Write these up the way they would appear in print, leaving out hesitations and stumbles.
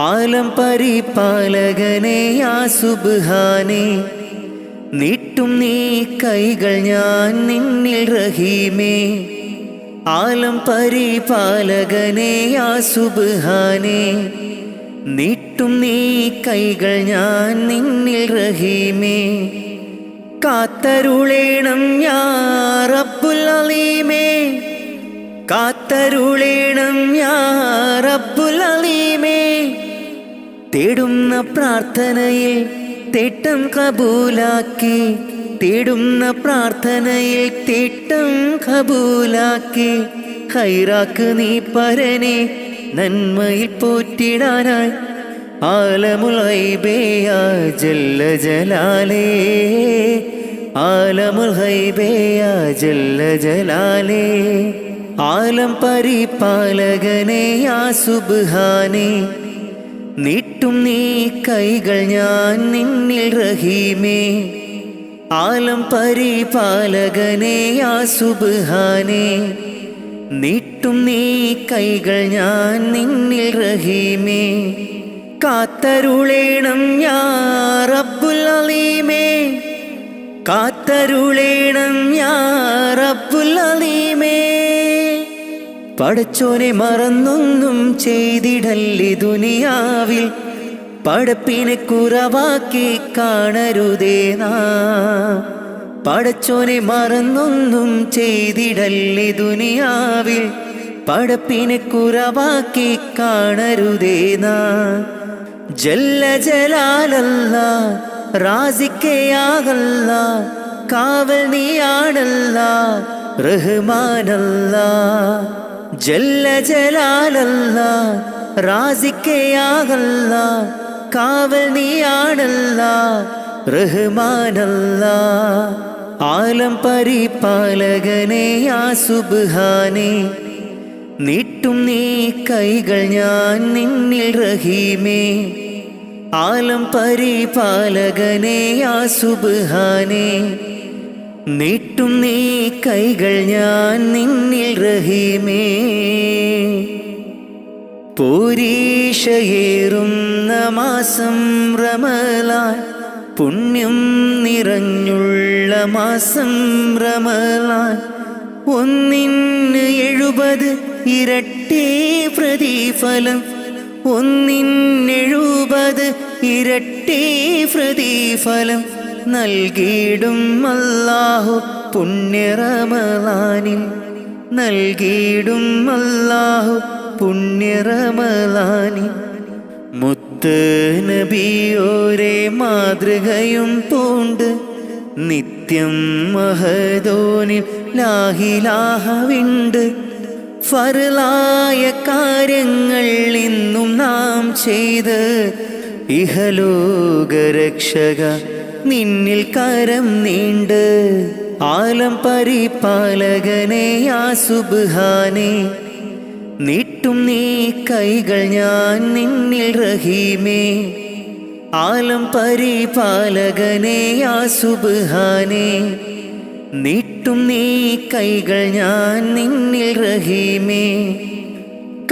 ആലം പരിപാലകനെ യാ സുബ്ഹാനേ, നീട്ടും നീ കൈകൾ ഞാൻ നിന്നിൽ റഹീമേ. ആലം പരിപാലകനെ യാ സുബ്ഹാനേ, നീട്ടും നീ കൈകൾ ഞാൻ നിന്നിൽ റഹീമേ. കാത്തരുളേണം യാ റബ്ബുൽ അലീമേ, കാത്തരുളേണം യാ റബ്ബുൽ അലീമേ. തേടുന്ന പ്രാർത്ഥനയിൽ തേട്ടം കബൂലാക്കി, തേടുന്ന പ്രാർത്ഥനയിൽ തേട്ടം കബൂലാക്കി. ഖൈറാക്ക് നീ പരനെ നന്മയിൽ പോറ്റിടാനായി. ആലമുൽ ഗൈബേ യാ ജല്ല ജലാലേ, ആലമുൽ ഗൈബേ യാ ജല്ല ജലാലേ. ആലം പരിപാലകനെ യാ സുബ്ഹാനേ, നീട്ടും നീ കൈകൾ ഞാൻ നിന്നിൽ റഹീമേ. ആലം പരിപാലകനെ യാ സുബ്ഹാനേ, നീട്ടും നീ കൈകൾ ഞാൻ നിന്നിൽ റഹീമേ. കാത്തരുളേണം യാ റബ്ബുൽ അലീമേ, കാത്തരുളേണം യാ റബ്ബുൽ അലീമേ. പടച്ചോനെ മറന്നൊന്നും ചെയ്തിടല്ലേ ദുനിയാവിൽ, പടപ്പിനെ കുറവാക്കി കാണരുതേ നാം. പടച്ചോനെ മറന്നൊന്നും ചെയ്തിടല്ലേ ദുനിയാവിൽ, പടപ്പിനെ കുറവാക്കി കാണരുതേ നാം. ജല്ല ജലാലല്ലാ റാസിക്കയാകല്ലാ, കാവൽ നീയാണല്ലാ റഹ്മാനല്ലാ ജല്ല ജലാലല്ലാ റാസിക്കയാകല്ലാ കാവൽ നീയാണല്ലാ റഹ്മാനല്ലാ ആലം പരിപാലകനേ യാ സുബ്ഹാനേ നീട്ടും നീ കൈകൾ ഞാൻ നിന്നിൽ റഹീമേ ആലം പരിപാലകനേ യാ സുബ്ഹാനേ നീട്ടും നീ കൈകൾ ഞാൻ നിന്നിൽ റഹീമേ പോരീഷയേറുന്ന മാസം റമളാൻ പുണ്യം നിറഞ്ഞുള്ള മാസം റമളാൻ ഒന്നിന് 70 ഇരട്ടി പ്രതിഫലം ഒന്നിന് 70 ഇരട്ടി പ്രതിഫലം നൽകിയിടും അല്ലാഹു പുണ്യ റമളാനിൽ നൽകിയിടും അല്ലാഹു പുണ്യ റമളാനിൽ മുത്ത് നബിയോരെ മാതൃകയും പൂണ്ട് നിത്യം മഹദോനിൽ ലാഹിലാഹവിണ്ട് ഫർലായ കാര്യങ്ങൾ ഇന്നും നാം ചെയ്ത് ഇഹലോകരക്ഷക നിന്നിൽ കരം നീണ്ട് ആലം പരിപാലകനേ യാ സുബ്ഹാനേ നീട്ടും നീ കൈകൾ ഞാൻ നിന്നിൽ റഹീമേ ആലം പരിപാലകനേ യാ സുബ്ഹാനേ നീട്ടും നീ കൈകൾ ഞാൻ നിന്നിൽ റഹീമേ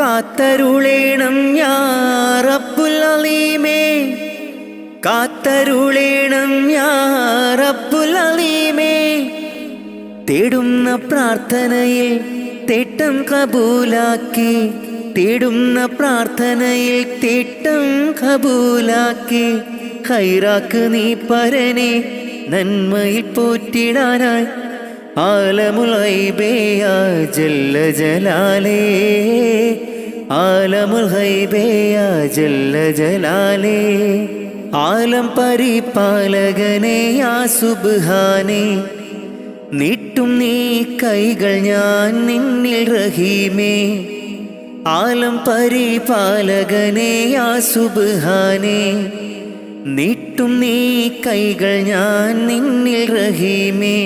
കാത്തരുളേണം യാ റബ്ബുൽ അലീമേ കാത്തരുളേണം യാ റബ്ബുൽ അലീമേ തേടുന്ന പ്രാർത്ഥനയിൽ തേട്ടം കബൂലാക്കി തേടുന്ന പ്രാർത്ഥനയിൽ തേട്ടം കബൂലാക്കി ഖൈറാക്ക് നീ പരനെ നന്മയിൽ പോറ്റിടാനായി ആലമുൽ ഗൈബേ യാ ജല്ല ജലാലേ ആലമുൽ ഗൈബേ യാ ജല്ല ജലാലേ ആലം പരിപാലകനേ യാ സുബ്ഹാനേ നീട്ടും നീ കൈകൾ ഞാൻ നിന്നിൽ റഹീമേ ആലം പരിപാലകനേ യാ സുബ്ഹാനേ നീട്ടും നീ കൈകൾ ഞാൻ നിന്നിൽ റഹീമേ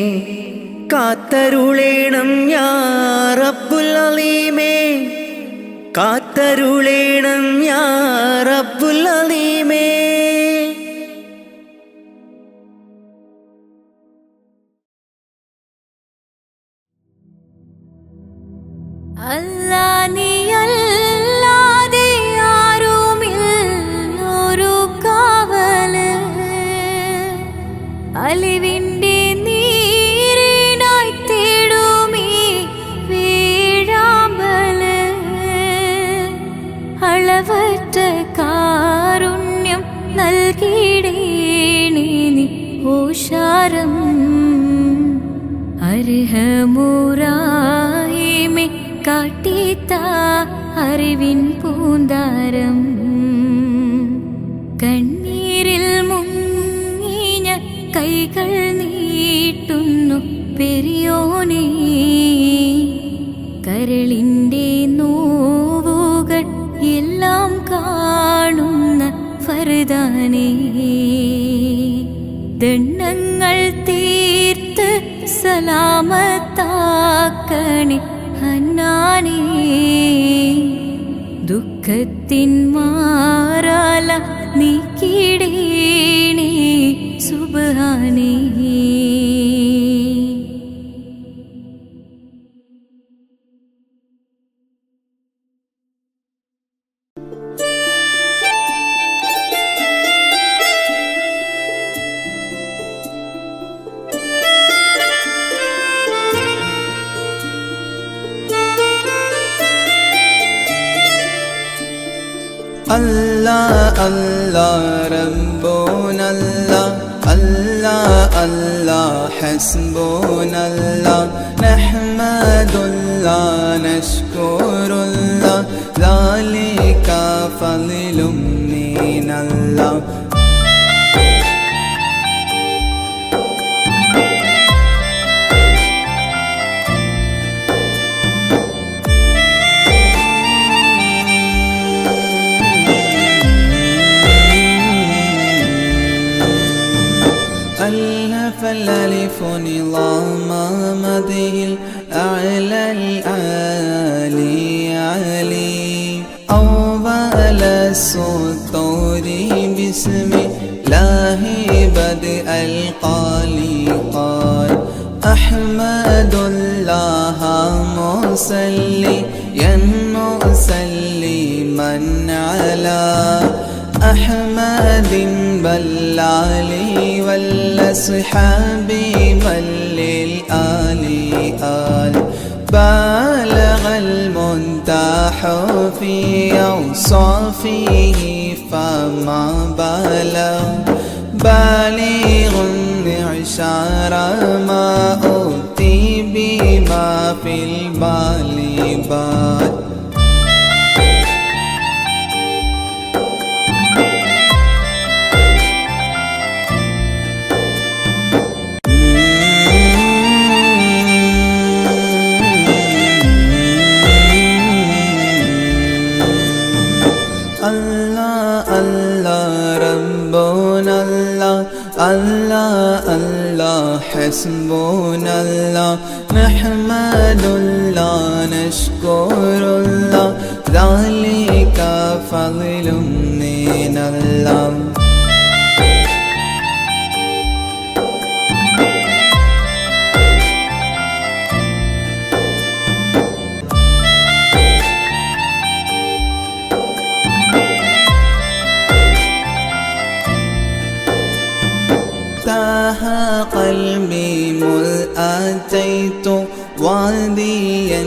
കാത്തരുളേണം യാ റബ്ബുൽ അലീമേ കാത്തരുളേണം യാ റബ്ബുൽ അലീമേ അല്ലാ നീയല്ലാതെ ആരുമില്ലൊരു കാവല് അലിവിൻ്റെ നീരിനായി തേടുമീ വീഴാമ്പല് അളവറ്റ കാരുണ്യം നൽകിടേണേ നീ ഓശാരം അർഹമുറാഹിമേ കാട്ടിത്ത അറിവിൻ പൂന്താരം കണ്ണീരിൽ മുങ്ങിഞ്ഞ കൈകൾ നീട്ടുന്നു പെരിയോനേ കരളിൻ്റെ നോവുകൾ എല്ലാം കാണുന്ന ഫർദാനേ ദണ്ഡങ്ങൾ തീർത്ത് സലാമത്താക്കണേ ഹന്നാനേ ദുഃഖത്തിൻ മാറാല നീക്കിടേണേ സുബ്ഹാനേ الله الله ربنا الله الله الله حسبنا الله نحمد الله نشكر الله ذلك فضل من الله العالي علي أول السطور بسم الله بدء القالي قال أحمد الله مصليا مسلما على أحمد بالعلي والأصحاب بل للآل آل بالغ المنتح في أوصافه فما بالغ بالغ معشار ما أوتي بما في البال بال الله الله حسبنا الله نحمد الله نشكر الله ذلك فضل من الله تاه قلبي مذ أتيت واديا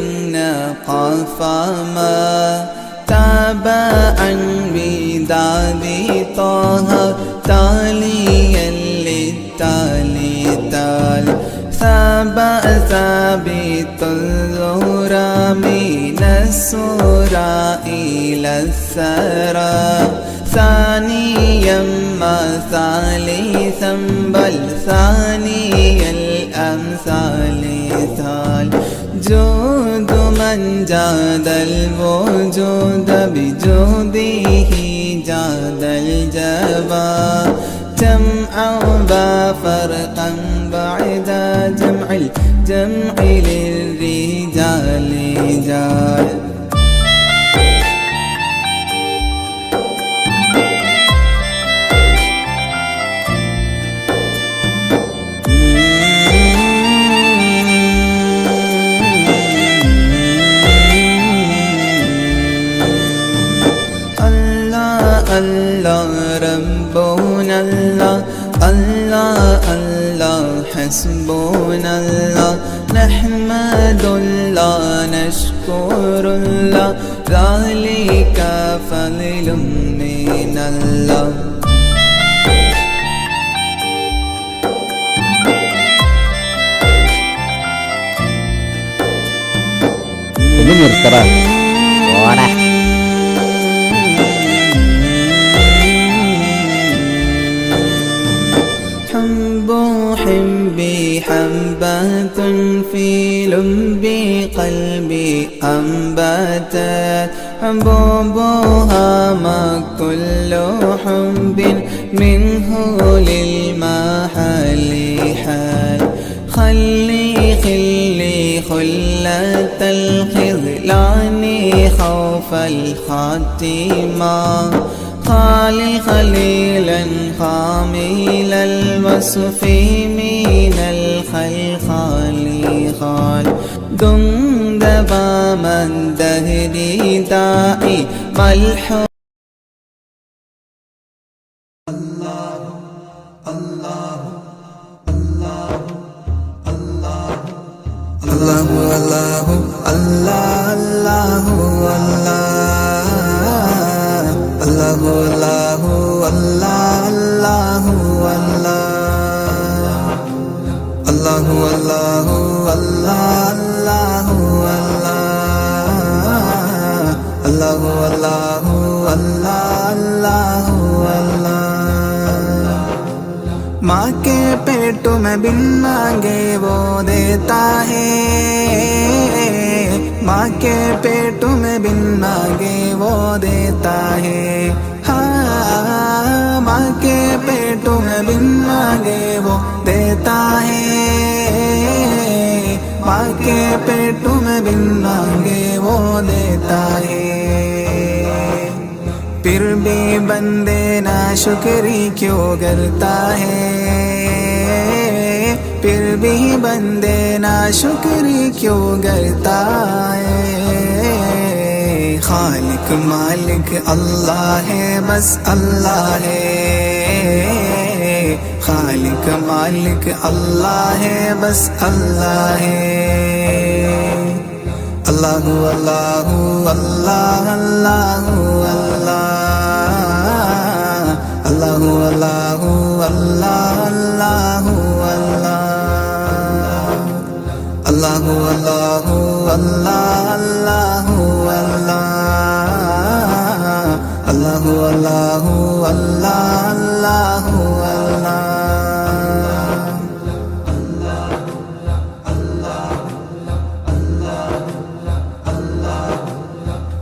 قفما تابعا بدادي طه تاليا للتالي تال ثابت الزهرى من السورى إلى الثرى ثانيا ما ثالثا بل ثاني الأمثال ثال جود من جاد الوجود بجوده جاد الجبا جمعا وفرقا بعد جمع الجمع للرجال جال الله ربنا الله الله الله حسبنا الله نحمد الله نشكر الله ذلك فضل من الله ഒന്ന് നിർത്തറ ഓടാ حبي حبة في لب قلبي أنبتت حبوبها ما كل حب منه للمحل حال خلي خلة الخذلان خوف الخاتمة خليلا خامل الوصف من الخلخال خال دندبا من دهري داعي ملحوظ الله الله الله الله الله الله الله الله الله الله الله الله الله الله الله माँ के पेट में बिन मांगे वो देता है माँ के पेट में बिन मांगे वो देता है हाँ माँ के पेट में बिन मांगे वो देता है माँ के पेट में बिन मांगे वो देता है। फिर भी बंदे ना शुक्री क्यों करता है, फिर भी बंदे ना शुक्री क्यों करता है। खालिक मालिक अल्लाह है, बस अल्लाह है। खालिक मालिक अल्लाह है, बस अल्लाह है। अल्लाहु अल्लाहु अल्लाह अल्लाहु अल्लाह, अल्लाहु अल्लाहु अल्लाह अल्लाहु अल्लाह, अल्लाहु अल्लाहु अल्लाह अल्लाहु अल्लाह, अल्लाहु अल्लाहु अल्लाह अल्लाहु अल्लाह।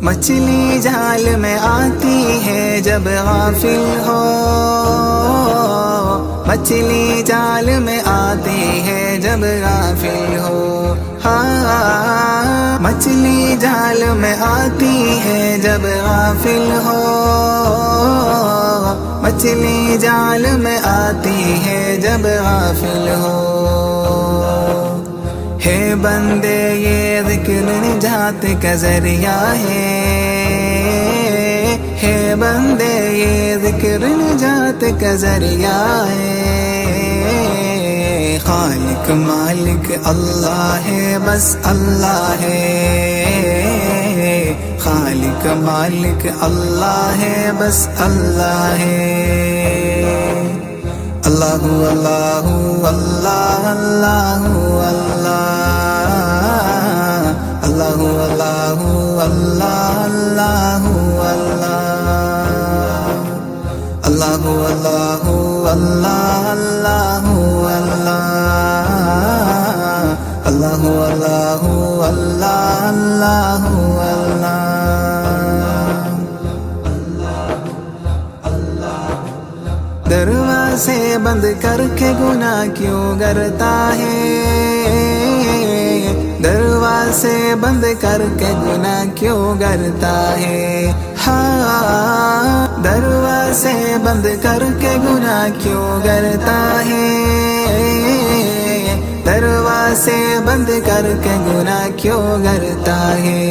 मछली जाल में आती है जब गाफिल हो, मछली जाल में आती है जब गाफिल हो। हाँ, मछली जाल में आती है जब गाफिल हो, मछली जाल में आती है जब गाफिल हो। है बंदे ये ज़िक्र निजात का ज़रिया है बंदे ये ज़िक्र निजात का ज़रिया है। खालिक मालिक अल्लाह है, बस अल्लाह है। खालिक मालिक अल्लाह है, बस अल्लाह है। अल्लाहु अल्लाहु अल्लाह अल्लाहु अल्लाह, अल्लाहु अल्लाहु अल्लाह अल्लाहु अल्लाह, अल्लाहु अल्लाहु अल्लाह अल्लाहु अल्लाह, अल्लाहु अल्लाहु अल्लाह अल्लाहु अल्लाह। दरवाज़े बंद करके गुनाह क्यों करता है, दरवाज़े बंद करके गुनाह क्यों करता है। हाँ, दरवाज़े बंद करके गुनाह क्यों करता है, दरवाज़े बंद करके गुनाह क्यों करता है।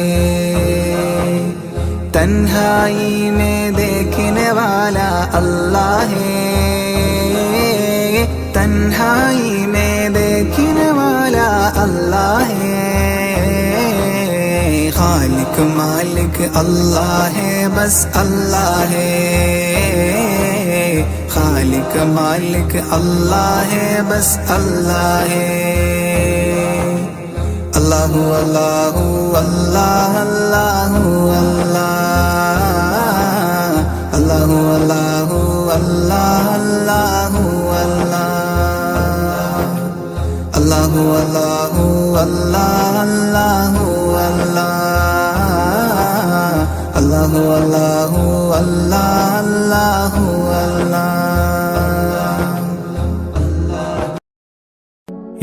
तन्हाई में देखने वाला अल्लाह है, तन्हाई में देखने वाला अल्लाह है। खालिक मालिक अल्लाह है, बस अल्लाह है। खालिक मालिक अल्लाह है, बस अल्लाह है। अल्लाहु अल्लाहु अल्लाह अल्लाहु अल्लाह, अल्लाहु अल्लाहु अल्लाह अल्लाहु अल्लाह, अल्लाहु अल्लाहु अल्लाह अल्लाहु अल्लाह, अल्लाहु अल्लाहु अल्लाह अल्लाहु अल्लाह।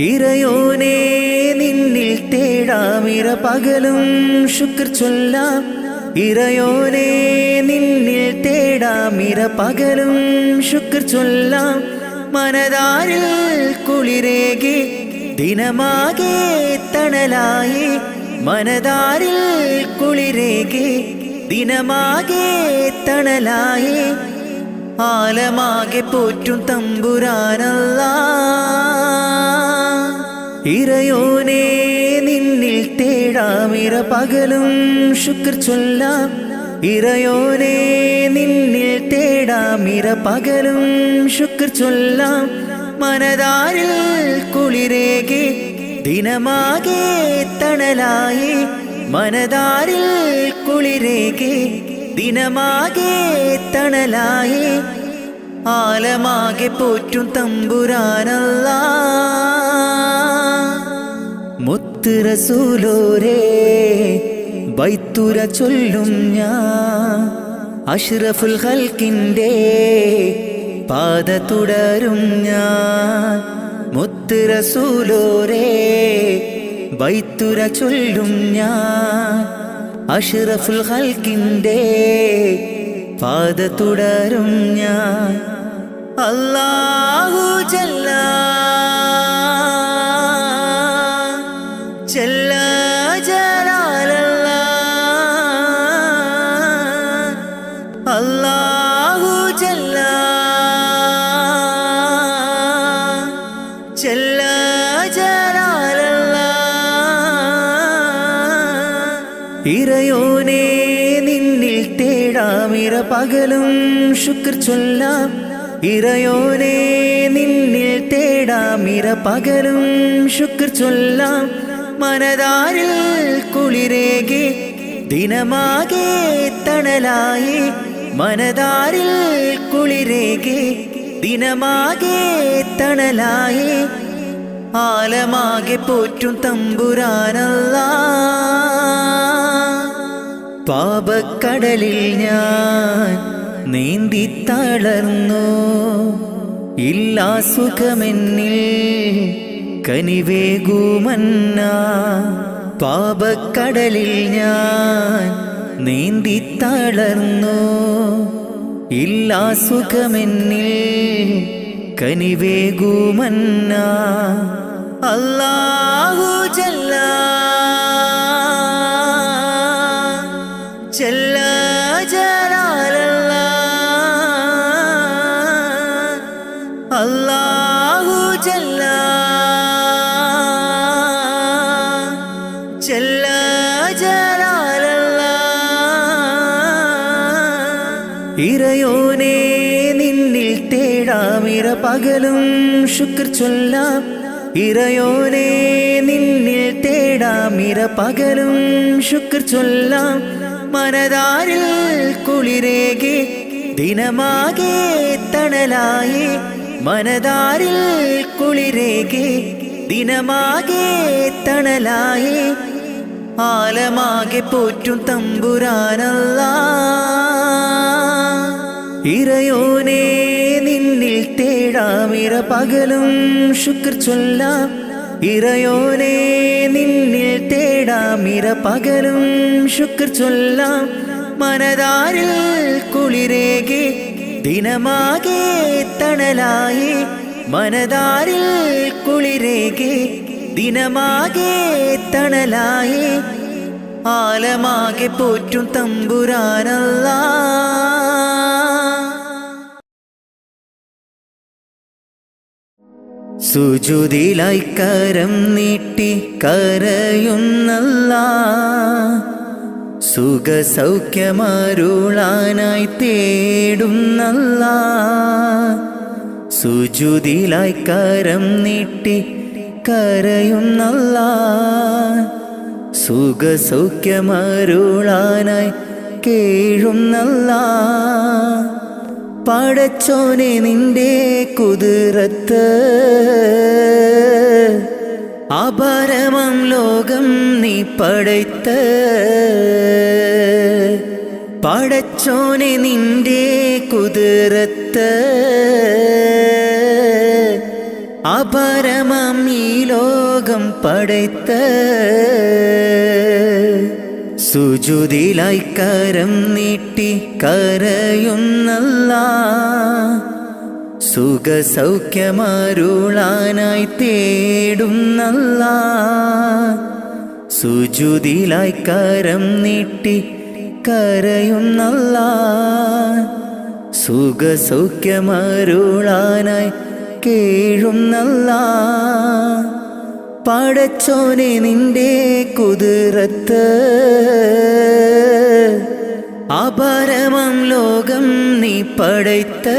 ഇറയോനേ നിന്നിൽ തേടാമിര പകലും ശുക്ർ ചൊല്ലാം, ഇറയോനേ നിന്നിൽ തേടാമിര പകലും ശുക്ർ ചൊല്ലാം. മനതാരിൽ കുളിരേകി ദിനമാകെ തണലായി, മനതാരിൽ കുളിരേകി ദിനമാകെ തണലായി. ആലമാകെ പോറ്റും തമ്പുരാനല്ലാഹ്. ഇറയോനേ നിന്നിൽ തേടാമിര പകലും ശുക്ർ ചൊല്ലാം, ഇറയോനേ നിന്നിൽ തേടാമിര പകലും ശുക്ർ ചൊല്ലാം. മനതാരിൽ കുളിരേകി ദിനമാകെ തണലായി, മനതാരിൽ കുളിരേകി ദിനമാകെ തണലായി. ആലമാകെ പോറ്റും തമ്പുരാനല്ലാഹ്. മുത്ത് റസൂലോരേ ബൈത്തുര ചൊല്ലും ഞാൻ, അഷ്റഫുൽ ഖൽക്കിൻ്റെ പാത തുടരും ഞാൻ. മുത്ത് റസൂലോരേ ബൈത്തുര ചൊല്ലും ഞാൻ അഷ്റഫുൽ ഖൽക്കിന്റെ പാത തുടരും ഞാൻ അല്ലാഹു ജല്ല ജല്ല ജലാലല്ലാഹ് അല്ലാഹു ജല്ല ജല്ല ജലാലല്ലാഹ് ഇറയോനേ നിന്നിൽ തേടാമിര പകലും ശുക്ർ ചൊല്ലാം ഇറയോനേ നിന്നിൽ തേടാമിര പകലും ശുക്ർ ചൊല്ലാം മനതാരിൽ കുളിരേകി ദിനമാകെ തണലായി മനതാരിൽ കുളിരേകി ദിനമാകെ തണലായി ആലമാകെ പോറ്റും തമ്പുരാനല്ലാഹ് പാപക്കടലിൽ ഞാൻ നീന്തി തളർന്നു ഇല്ലാ സുഖമെന്നിൽ കനിവേകുമന്ന പാപക്കടലിൽ ഞാൻ നീന്തി തളർന്നു ഇല്ലാ സുഖമെന്നിൽ കനിവേകുമന്ന അല്ലാഹു ജല്ല ജല്ല ജലാലല്ലാഹ് അല്ലാഹു ജല്ല ജല്ല ജലാലല്ലാഹ് ഇറയോനേ നിന്നിൽ തേടാമിര പകലും ശുക്ർ ചൊല്ലാം ഇറയോനേ നിന്നിൽ തേടാമിര പകലും ശുക്ർ ചൊല്ലാം മനതാരിൽ കുളിരേകി ദിനമാകെ തണലായി മനതാരിൽ കുളിരേകി ദിനമാകെ തണലായി ആലമാകെ പോറ്റും തമ്പുരാനല്ലാഹ് ഇറയോനേ നിന്നിൽ തേടാമിര പകലും ശുക്ർ ചൊല്ലാം ഇറയോനേ നിന്നിൽ തേടാമിര പകലും ശുക്ർ ചൊല്ലാം മനതാരിൽ കുളിരേകി ദിനമാകെ തണലായി മനതാരിൽ കുളിരേകി ദിനമാകെ തണലായി ആലമാകെ പോറ്റും തമ്പുരാനല്ലാഹ് സുജൂദിലായി കരം നീട്ടി കരയുന്നല്ലാഹ് സുഖസൗഖ്യമരുളാനായി തേടുന്നല്ലാഹ് സുജൂദിലായി കരം നീട്ടി കരയുന്നല്ലാഹ് സുഖസൗഖ്യമരുളാനായി കേഴുന്നല്ലാഹ് പടച്ചോനെ നിന്റെ കുതിരത്ത് അപരമം ലോകം നീ പടയ്ത്ത് പടച്ചോനെ നിന്റെ കുതിരത്ത് അപരമം ഈ ലോകം പടയ്ത്ത് സുജൂദിലായി കരം നീട്ടി കരയുന്നല്ലാഹ് സുഖസൗഖ്യമരുളാനായി തേടുന്നല്ലാഹ് സുജൂദിലായി കരം നീട്ടി കരയുന്നല്ലാഹ് സുഖസൗഖ്യമരുളാനായി കേഴുന്നല്ലാഹ് പടച്ചോനെ നിന്റെ കുതിരത്ത് അപരമം ലോകം നീ പടയ്ത്ത്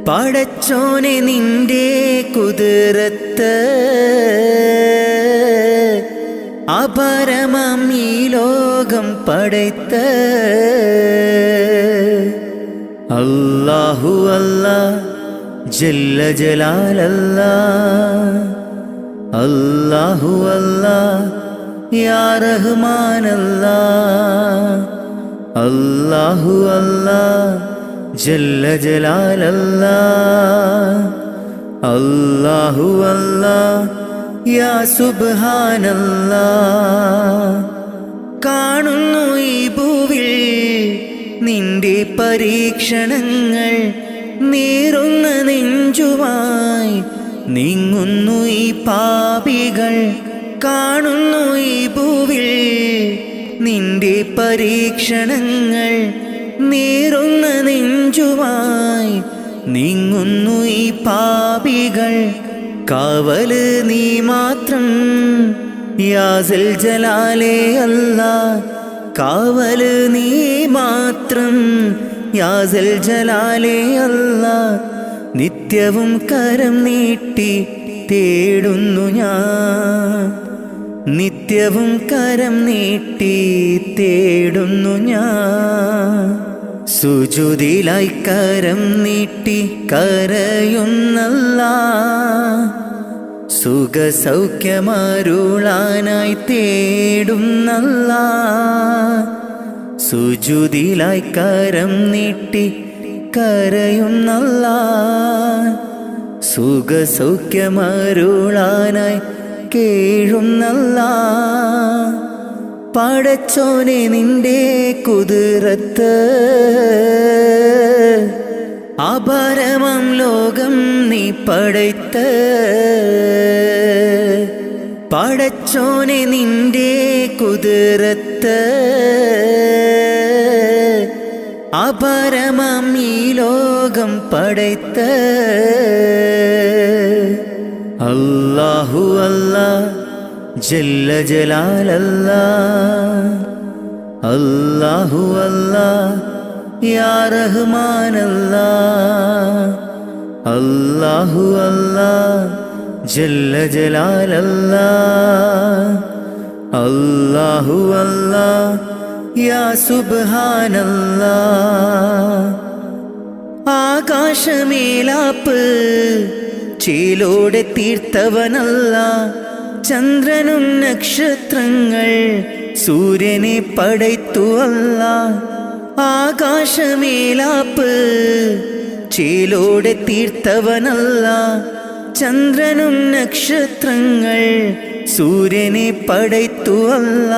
പടച്ചോനെ നിന്റെ കുതിരത്ത് അപരമം ഈ ലോകം പടയ്ത്ത് അല്ലാഹു അല്ലാഹ് ജല്ല ജലാലല്ലാഹ് അല്ലാഹു അല്ലാഹ് യാ റഹ്മാനല്ലാഹ് അല്ലാഹു അല്ലാഹ് ജല്ല ജലാലല്ലാഹ് അല്ലാഹു അല്ലാഹ് യാ സുബ്ഹാനല്ലാ. കാണുന്നു ഈ ഭൂവിൽ നിന്റെ പരീക്ഷണങ്ങൾ, നീറുന്ന നെഞ്ചുമായി നീങ്ങുന്നു ഈ പാപികൾ. കാണുന്നു ഈ ഭൂവിൽ നിന്റെ പരീക്ഷണങ്ങൾ, നീറുന്ന നെഞ്ചുമായി നീങ്ങുന്നു ഈ പാപികൾ. കാവല് നീ മാത്രം യാ സൽ ജലാലേ അല്ലാ. കാവല് നീ മാത്രം യാ സൽ ജലാലേ അല്ലാ. നിത്യവും കരം നീട്ടി തേടുന്നു ഞാൻ, നിത്യവും കരം നീട്ടി തേടുന്നു ഞാൻ. സുജൂദിലായി കരം നീട്ടി കരയുന്നല്ലാ. സുഖസൗഖ്യമരുളാനായി തേടുന്നല്ലാ. സുജൂദിലായി കരം നീട്ടി കരയുന്നല്ലാ. സുഖസൗഖ്യമരുളാനായി കേഴുന്നല്ലാ. പടച്ചോനെ നിന്റെ കുതിരത്ത് അപരമം ലോകം നീ പടയ്ത്ത്. പടച്ചോനെ നിന്റെ കുതിരത്ത് അപരമം ഈ ലോകം പടയ്ത്ത്. അല്ലാഹു അല്ലാ ജല്ല ജലാലല്ലാ. അല്ലാഹു അല്ലാ യാ റഹ്മാനല്ലാ. അല്ലാഹു അല്ലാ ജല്ല ജലാലല്ലാ. അല്ലാഹു അല്ലാ യാ സുബ്ഹാനല്ലാ. ആകാശമേലാപ്പ് ചേലോടെ തീർത്തവനല്ല. ചന്ദ്രനും നക്ഷത്രങ്ങൾ സൂര്യനെ പടയ്ത്തു അല്ല. ആകാശമേലാപ്പ് ചേലോടെ തീർത്തവനല്ല. ചന്ദ്രനും നക്ഷത്രങ്ങൾ സൂര്യനെ പടയ്ത്തു അല്ല.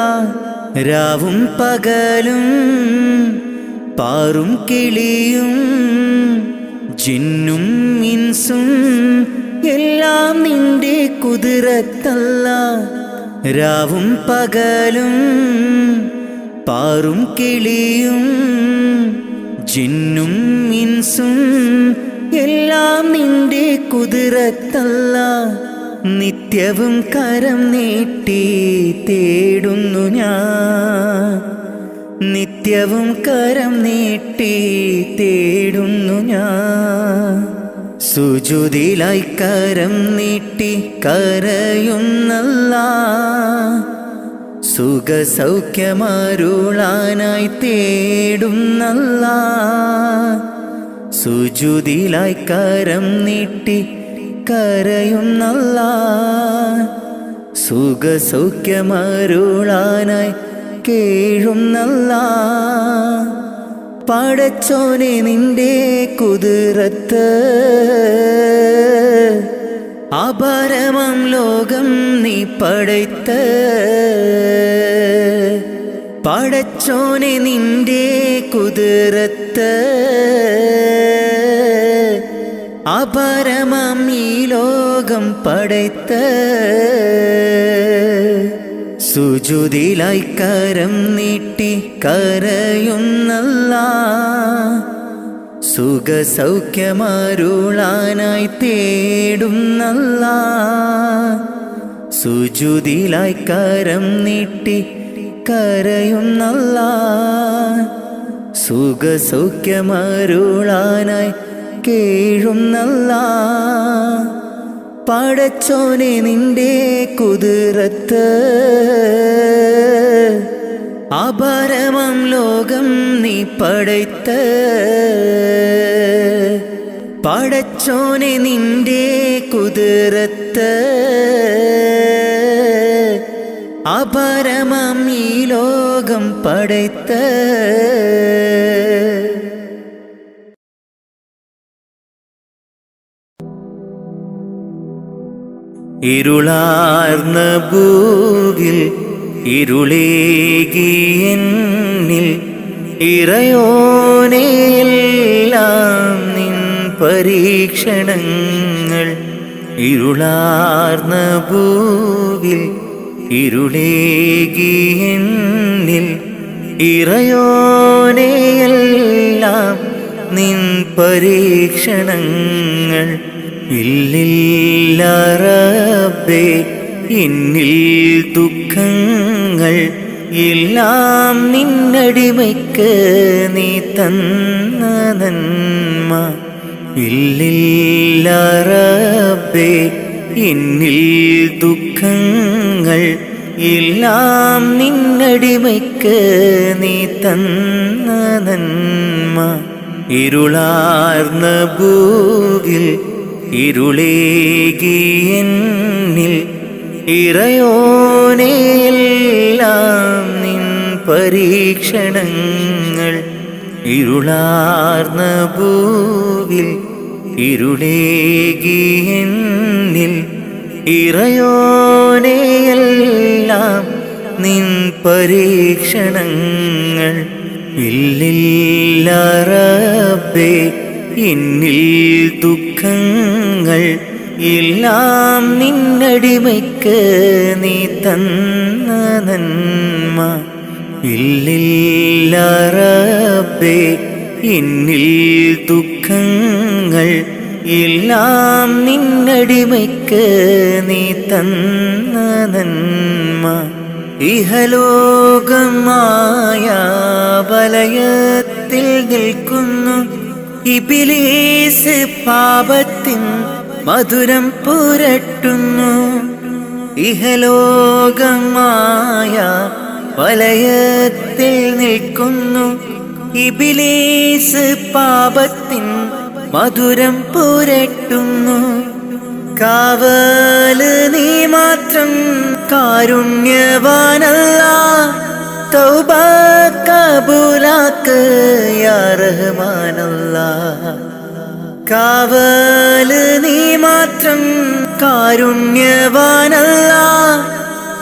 രാവും പകലും പാറും കിളിയും ജിന്നും ഇൻസും എല്ലാം നിന്റെ കുതിരത്തല്ല. രാവും പകലും പാറും കിളിയും ജിന്നും ഇൻസും എല്ലാം നിന്റെ കുതിരത്തല്ല. നിത്യവും കരം നീട്ടി തേടുന്നു ഞാൻ, നിത്യവും കരം നീട്ടി തേടുന്നു ഞാൻ. സുജൂദിലായി കരം നീട്ടി കരയുന്നല്ലാ. സുഖസൗഖ്യമരുളാനായി തേടുന്നല്ലാ. സുജൂദിലായി കരം നീട്ടി കരയുന്നല്ലാ. സുഖസൗഖ്യമരുളാനായി കേഴുന്നല്ലാ. പടച്ചോനെ നിന്റെ കുതിരത്ത് അപരമം ലോകം നീ പടയ്ത്ത്. പടച്ചോനെ നിന്റെ കുതിരത്ത് അപരമം ഈ ലോകം പടയ്ത്ത്. സുജൂദിലായി കരം നീട്ടി കരയുന്നല്ലാ. സുഖസൗഖ്യമരുളാനായി തേടുന്നല്ലാ. സുജൂദിലായി കരം നീട്ടി കരയുന്നല്ലാ. സുഖസൗഖ്യമരുളാനായി കേഴുന്നല്ലാ. പടച്ചോനെ നിന്റെ കുതിരത്ത് അപരമം ലോകം നീ പടയ്ത്ത്. പടച്ചോനെ നിന്റെ കുതിരത്ത് അപരമം ഈ ലോകം പടയ്ത്ത്. ഇരുളാർന്ന ഭൂവിൽ ഇരുളേകിയെന്നിൽ ഇറയോനെയെല്ലാം നിൻ പരീക്ഷണങ്ങൾ. ഇരുളാർന്ന ഭൂവിൽ ഇരുളേകിയെന്നിൽ ഇറയോനെയെല്ലാം നിൻ പരീക്ഷണങ്ങൾ. ഇല്ലില്ല റബ്ബേ എന്നിൽ ദുഃഖങ്ങൾ എല്ലാം നിന്നടിമയ്ക്ക് നീ തന്ന നന്മ. ഇല്ലില്ല റബ്ബേ എന്നിൽ ദുഃഖങ്ങൾ എല്ലാം നിന്നടിമയ്ക്ക് നീ തന്ന നന്മ. ഇരുളാർന്ന ഭൂവിൽ ഇരുളേകിയെന്നിൽ ഇറയോനെയെല്ലാം നിൻ പരീക്ഷണങ്ങൾ. ഇരുളാർന്ന ഭൂവിൽ ഇരുളേകിയെന്നിൽ ഇറയോനെയെല്ലാം നിൻ പരീക്ഷണങ്ങൾ. ഇല്ലില്ല റബ്ബേ എന്നിൽ ദുഃഖങ്ങൾ എല്ലാം നിന്നടിമയ്ക്ക് നീ തന്ന നന്മ. ഇല്ലില്ല റബ്ബേ എന്നിൽ ദുഃഖങ്ങൾ എല്ലാം നിന്നടിമയ്ക്ക് നീ തന്ന നന്മ. ഇഹലോകമായ വലയത്തിൽ നിൽക്കുന്നു ഇബ്ലീസ്, പാപത്തിൻ മധുരം പുരട്ടുന്നു. ഇഹലോകമായ വലയത്തിൽ നിൽക്കുന്നു ഇബ്ലീസ്, പാപത്തിൻ മധുരം പുരട്ടുന്നു. കാവല് നീ മാത്രം കാരുണ്യവാനല്ലാ, തൗബ കബൂലാക്ക് യാ റഹ്മാനല്ലാ. കാവല് നീ മാത്രം കാരുണ്യവാനല്ലാ,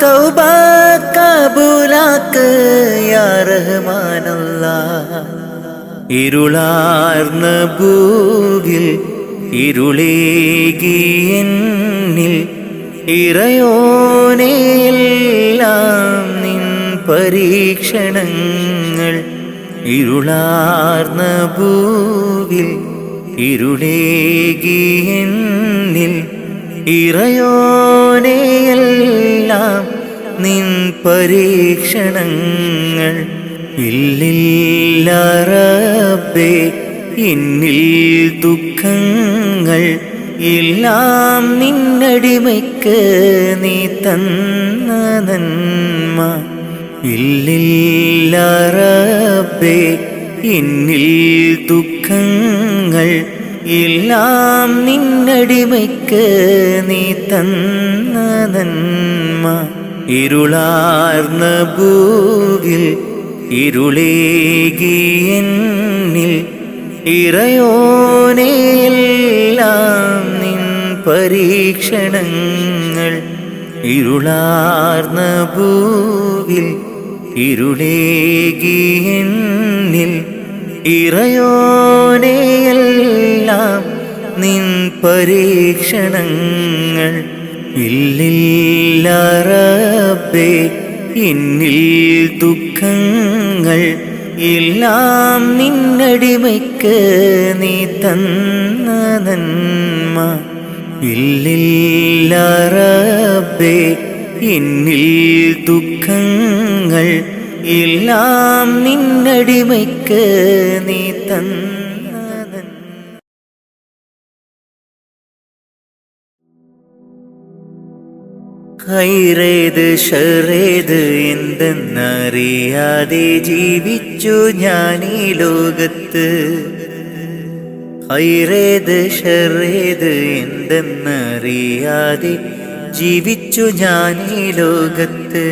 തൗബ കബൂലാക്ക് യാ റഹ്മാനല്ലാ. ഇരുളാർന്ന ഭൂവിൽ ഇരുളേകിയെന്നിൽ ഇറയോനെയെല്ലാം നിൻ പരീക്ഷണങ്ങൾ. ഇരുളാർന്ന ഭൂവിൽ ഇരുളേകിയെന്നിൽ ഇറയോനെയെല്ലാം നിൻ പരീക്ഷണങ്ങൾ. ഇല്ലില്ല റബ്ബേ എന്നിൽ ദുഃഖങ്ങൾ എല്ലാം നിന്നടിമയ്ക്ക് നീ തന്ന നന്മ. ഇല്ലില്ല റബ്ബേ എന്നിൽ ദുഃഖങ്ങൾ എല്ലാം നിന്നടിമയ്ക്ക് നീ തന്ന നന്മ. ഇരുളാർന്ന ഭൂവിൽ ഇരുളേകിയെന്നിൽ ഇറയോനെയെല്ലാം നിൻ പരീക്ഷണങ്ങൾ. ഇരുളാർന്ന ഭൂവിൽ ഇരുളേകിയെന്നിൽ ഇറയോനെയെല്ലാം നിൻ പരീക്ഷണങ്ങൾ. ഇല്ലില്ല റബ്ബേ എന്നിൽ ദുഃഖങ്ങൾ എല്ലാം നിന്നടിമയ്ക്ക് നീ തന്ന നന്മ. ഇല്ലില്ല റബ്ബേ എന്നിൽ ദുഃഖങ്ങൾ എല്ലാം നിന്നടിമയ്ക്ക് നീ തന്ന നന്മ. ഖൈറേത് ഷറേത് എന്തെന്നറിയാതെ ജീവിച്ചു ഞാൻ ഈ ലോകത്ത്. ഖൈറേത് ഷറേത് എന്തെന്നറിയാതെ ജീവിച്ചു ഞാൻ ഈ ലോകത്ത്.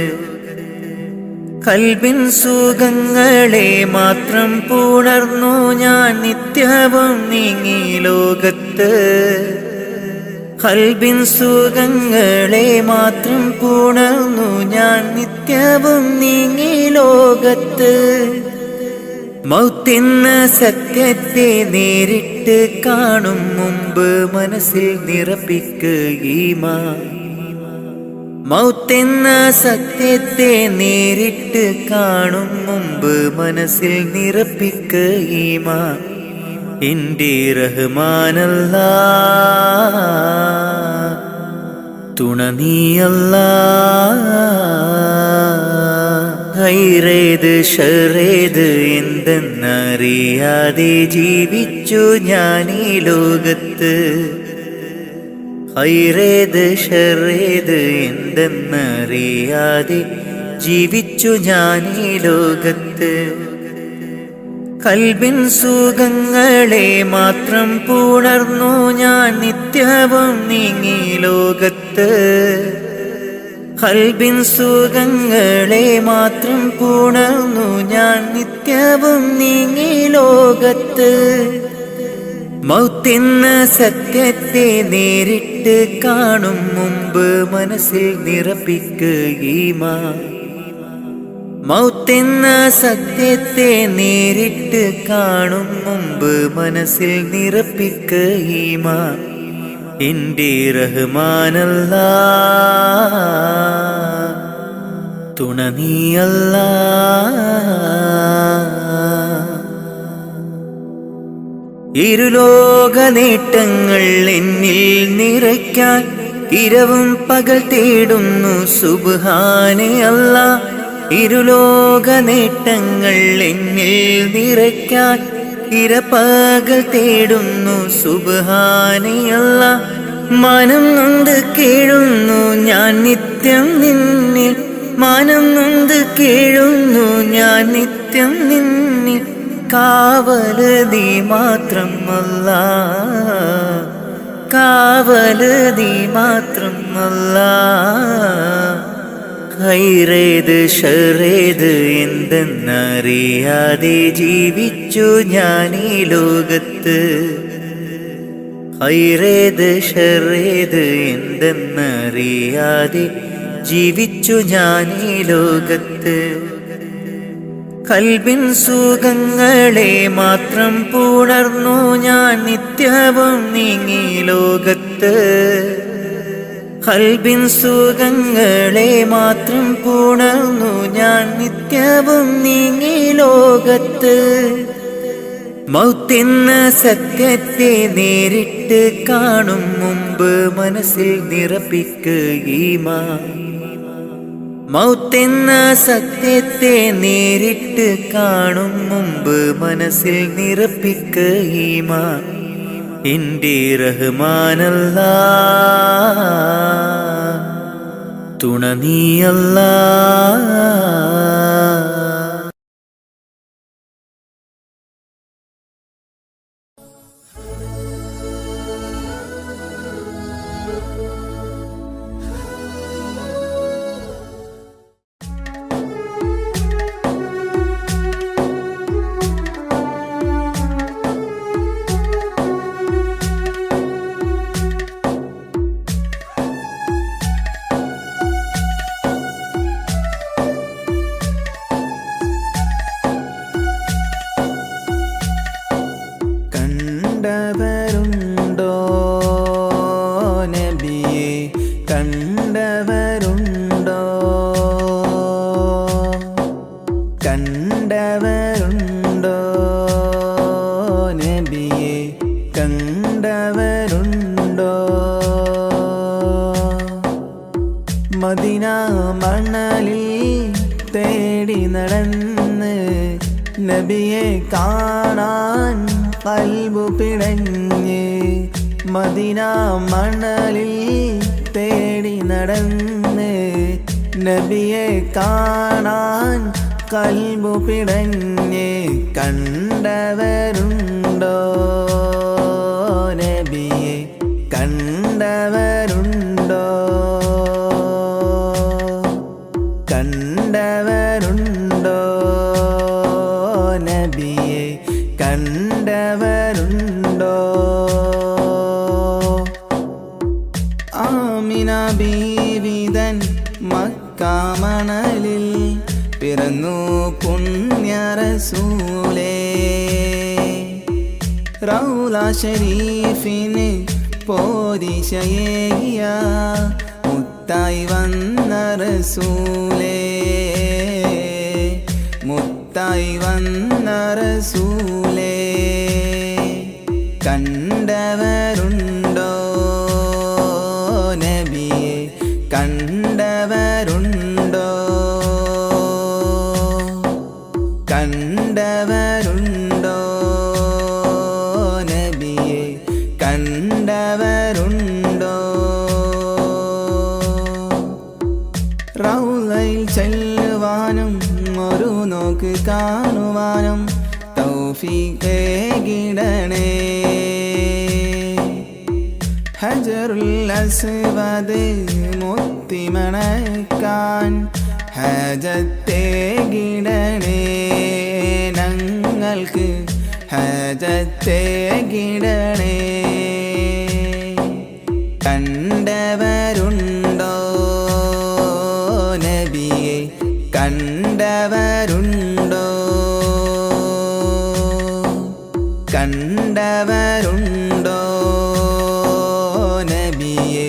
കൽബിൻ സുഖങ്ങളെ മാത്രം പുണർന്നു ഞാൻ നിത്യവും നീങ്ങി ലോകത്ത്. കൽബിൻ സുഖങ്ങളെ മാത്രം പുണർന്നു ഞാൻ നിത്യവും നീങ്ങി ലോകത്ത്. മൗത്തെന്ന സത്യത്തെ നേരിട്ട് കാണും മുമ്പ് മനസ്സിൽ നിറപ്പിക്കുകീമാൻ. മൗത്തെന്ന സത്യത്തെ നേരിട്ട് കാണും മുമ്പ് മനസ്സിൽ നിറപ്പിക്കുകീമാൻ. എൻ്റെ റഹ്മാനല്ലാ തുണ നീയല്ലാ. ഹൈറേത് ഷറേത് എന്തെന്നറിയാതെ ജീവിച്ചു ഞാനീ ലോകത്ത്. ഹൈറേത് ഷറേത് എന്തെന്നറിയാതെ ജീവിച്ചു ഞാനീ ലോകത്ത്. കൽബിൻ സുഖങ്ങളെ മാത്രം പുണർന്നു ഞാൻ നിത്യവും നീങ്ങി ലോകത്ത്. കൽബിൻ സുഖങ്ങളെ മാത്രം പുണർന്നു ഞാൻ നിത്യവും നീങ്ങി ലോകത്ത്. മൗത്തെന്ന സത്യത്തെ നേരിട്ട് കാണും മുമ്പ് മനസ്സിൽ നിറപ്പിക്കുകീമാൻ. മൗത്തെന്ന സത്യത്തെ നേരിട്ട് കാണും മുമ്പ് മനസ്സിൽ നിറപ്പിക്കുകീമാൻ. എൻ്റെ റഹ്മാനല്ലാ തുണ നീയല്ലാ. ഇരുലോക നേട്ടങ്ങൾ എന്നിൽ നിറയ്ക്കാൻ ഇരവും പകൽ തേടുന്നു സുബ്ഹാനെ അല്ലാ. ഇരുലോക നേട്ടങ്ങൾ എന്നിൽ നിറയ്ക്കാൻ ഇരപകൽ തേടുന്നു സുബ്ഹാനെ അല്ലാ. മനം നൊന്ത് കേഴുന്നു ഞാൻ നിത്യം നിന്നിൽ. മനം നൊന്ത് കേഴുന്നു ഞാൻ നിത്യം നിന്നിൽ. കാവല് നീ മാത്രം അല്ലാ. കാവല് നീ മാത്രം അല്ലാ. ഹൈറേത് ഷറേത് എന്തെന്നറിയാതെ ജീവിച്ചു ഞാനീ ലോകത്ത്. ഹൈറേത് ഷറേത് എന്തെന്നറിയാതെ ജീവിച്ചു ഞാനീ ലോകത്ത്. കൽബിൻ സുഖങ്ങളെ മാത്രം പുണർന്നു ഞാൻ നിത്യവും നീങ്ങി ലോകത്ത്. കൽബിൻ സുഖങ്ങളെ മാത്രം പുണർന്നു ഞാൻ നിത്യവും നീങ്ങി ലോകത്ത്. മൗത്തെന്ന സത്യത്തെ നേരിട്ട് കാണും മുമ്പ് മനസ്സിൽ നിറപ്പിക്കുകീമാൻ. മൗത്തെന്ന സത്യത്തെ നേരിട്ട് കാണും മുമ്പ് മനസ്സിൽ നിറപ്പിക്കുകീമാൻ. എൻ്റെ റഹ്മാനല്ലാ തുണ നീയല്ലാ. കണ്ടവരുണ്ടോ നബിയെ കണ്ടവരുണ്ടോ? കണ്ടവരുണ്ടോ നബിയെ കണ്ടവരുണ്ടോ? മദീന മണലിൽ തേടി നടന്ന് നബിയെ കാണാൻ കൽബു പിടഞ്ഞ്. മദീന മണലിൽ തേടി നടന്ന് നബിയെ കാണാൻ കൽബു പിടഞ്ഞ്. കണ്ടവരുണ്ടോ നബിയെ കണ്ടവരുണ്ടോ? കണ്ടവരുണ്ടോ നബിയെ കണ്ടവരുണ്ടോ? ബീവിതൻ മക്കാമണലിൽ പിറന്നു പുണ്യ റസൂലേ. റൗള ഷരീഫിന് പോരിശയേകിയ മുത്തായി വന്ന റസൂലേ, മുത്തായി വന്ന റസൂലേ. കണ്ടവരുണ്ടോ നബിയെ, കണ്ടവരുണ്ടോ, കണ്ടവരുണ്ടോ നബിയെ, കണ്ടവരുണ്ടോ. റൗളയിൽ ചെല്ലുവാനും ഒരു നോക്ക് കാണുവാനും തൗഫീഖേകിടണേ. ഹജറുൽ അസ്വദ് മുത്തിമണക്കാൻ ഹജത്തേകിടണേ. ഞങ്ങൾക്ക് ഹജത്തേകിടണേ. കണ്ടവരുണ്ടോ നബിയെ, കണ്ടവരുണ്ടോ, കണ്ടവരുണ്ടോ നബിയെ,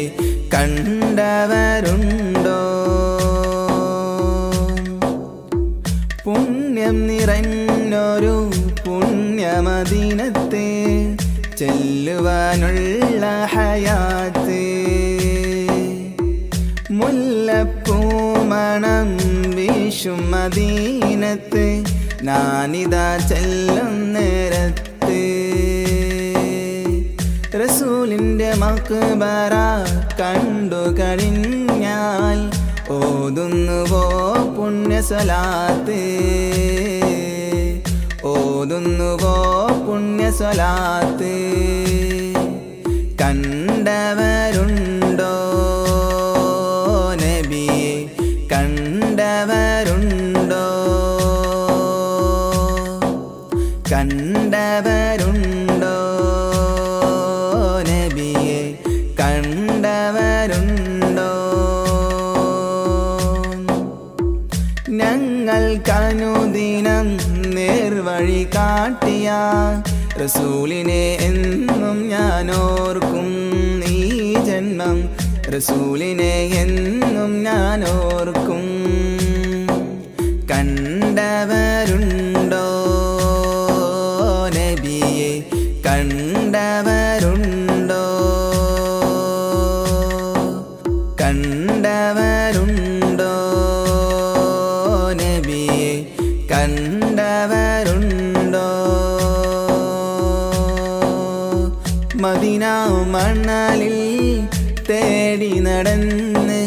കണ്ടവരുണ്ടോ. പുണ്യം നിറഞ്ഞൊരു പുണ്യമദീനത്തെ ചെല്ലുവാനുള്ള ഹയാത്ത്. മുല്ലപ്പൂമണം വീശും മദീനത്ത് ഞാനിതാ ചെല്ലും നേരത്ത്. റസൂലിൻ്റെ മക്ബറ കണ്ടു കഴിഞ്ഞാൽ ഓതുന്നുവോ പുണ്യസലാത്ത്, ഓതുന്നുവോ പുണ്യസലാത്ത്. കണ്ടവരുണ്ടോ നബിയെ, കണ്ടവരുണ്ടോ, കണ്ടവരുണ്ടോ നബിയെ, കണ്ടവരുണ്ടോ. ഞങ്ങൾക്കനുദിനം നേർവഴി കാട്ടിയ റസൂലിനെ എന്നും ഞാനോർക്കും. ഈ ജന്മം റസൂലിനെ എന്നും ഞാനോർക്കും. കണ്ടവരുണ്ടോ നബിയെ, കണ്ടവരുണ്ടോ, കണ്ടവരുണ്ടോ നബിയെ, കണ്ടവരുണ്ടോ. മദീന മണലിൽ തേടി നടന്ന്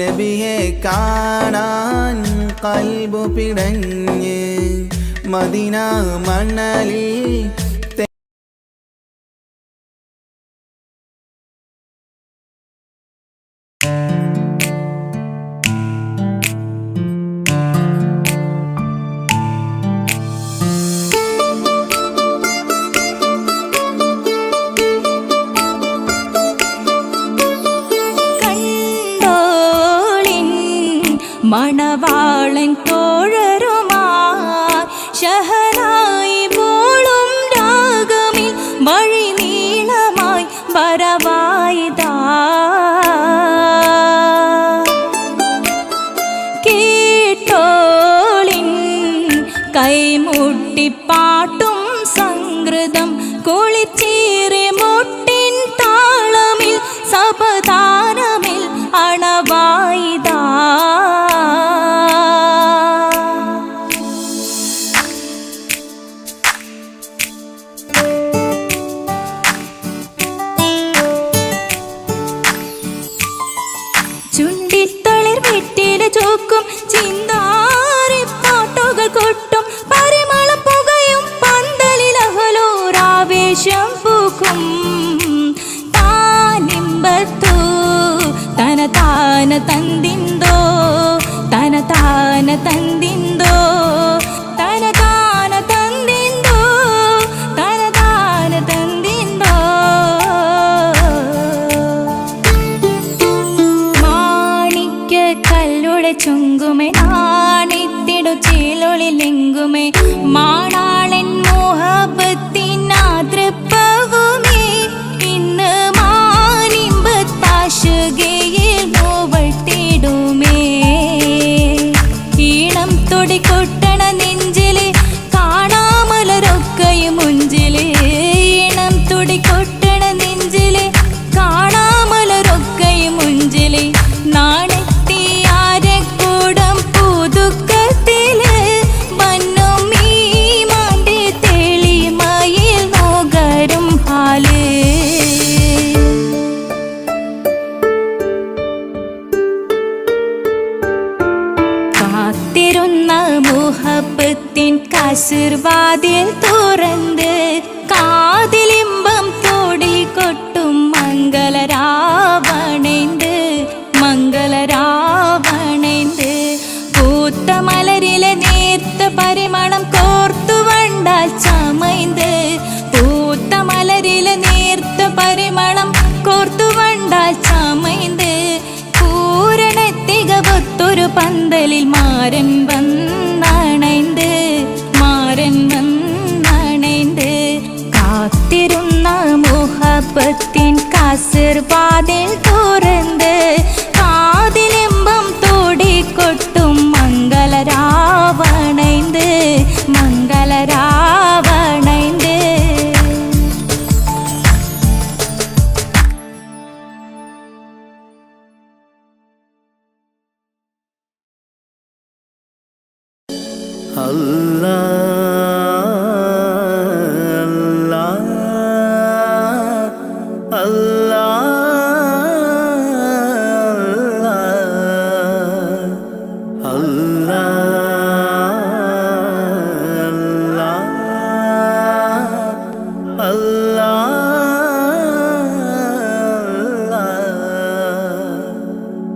നബിയെ കാണാൻ കൽബു പിടഞ്ഞ്. മദീന മണലിൽ മണവാളൻ തോഴരുമായി ശഹനായി പോളും രാഗമിൽ വഴി നീളമായി വരവായിതാ. കേട്ടോളിൻ കൈമുട്ടിപ്പാട്ടും സംഗൃതം കുളിച്ചേറി മുട്ടിൻ താളമിൽ സപതാരമിൽ അണവായിതാ. ചുണ്ടിത്തളിർ വെറ്റില ചോക്കും ചിന്താരി പാട്ടുകൾ കൊട്ടും പരിമളം പുകയ നെഞ്ചുകളിലെങ്കുമേ മാണാളൻ മോഹബത്തിനാതൃപ്പവുമേ ഇന്ന് മാനിമ്പത്താശുകയിൽ നോവട്ടിടുമേ ഈണം തൊടിക്കൊട്ടണ നെഞ്ചില് കാണാമലരൊക്കെയും മുഞ്ചില് ഈണം തുടിക്കൊട്ടണ നെഞ്ചില് കാണാമലരൊക്കെയും മുഞ്ചില് നാണത്തിയാരെ കൂടം പുതുക്കത്തില് വന്നും ഈ മാന്റെ തെളിമയിൽ നോകരും ഹാല് കാത്തിരുന്ന മുഹബത്തിൻ കസിർവാതിൽ തുറന്ന് കാതിലിമ്പം തോടി കൊട്ടും മംഗളരാവണേന്ത് മംഗളരാവണേന്ത് പൂത്ത മലരിലെ നേർത്ത പരിമളം കോർത്തു വണ്ടാൽ ചമൈന്ത് പൂത്ത മലരിലെ നേർത്ത പരിമളം കോർത്തു വണ്ടാൽ ചമൈന്ത് പൂരണത്തികവൊത്തൊരു പന്തലിൽ മാരൻ വന്നണൈന്ത് മാരൻ വന്നണൈന്ത് കാത്തിരുന്ന മുഹബത്തിൻ കസിർവാതിൽ തുറന്ന് കാതിലിമ്പം തോടിക്കൊട്ടും മംഗളരാവണൈന്ത് മംഗളരാവണൈന്ത്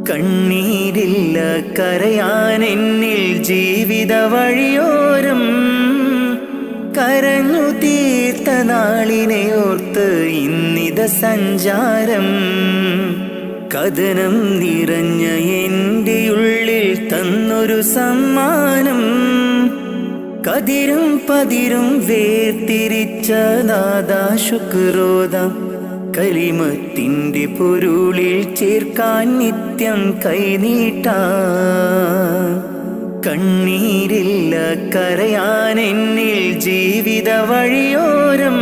കണ്ണീരില്ല കരയാൻ എന്നിൽ ജീവിത വഴിയോരം കരഞ്ഞു തീർത്ത നാളിനെ ഓർത്ത് ഇന്നിത സഞ്ചാരം കഥനം നിറഞ്ഞ എൻ്റെ ഉള്ളിൽ തന്നൊരു സമ്മാനം കതിരും പതിരും വേർതിരിച്ച നാദാ ശുക്രോദാം കലിമത്തിൻ്റെ പൊരുളിൽ ചേർക്കാൻ നിത്യം കൈനീട്ടാ കണ്ണീരില്ല കരയാൻ എന്നിൽ ജീവിത വഴിയോരം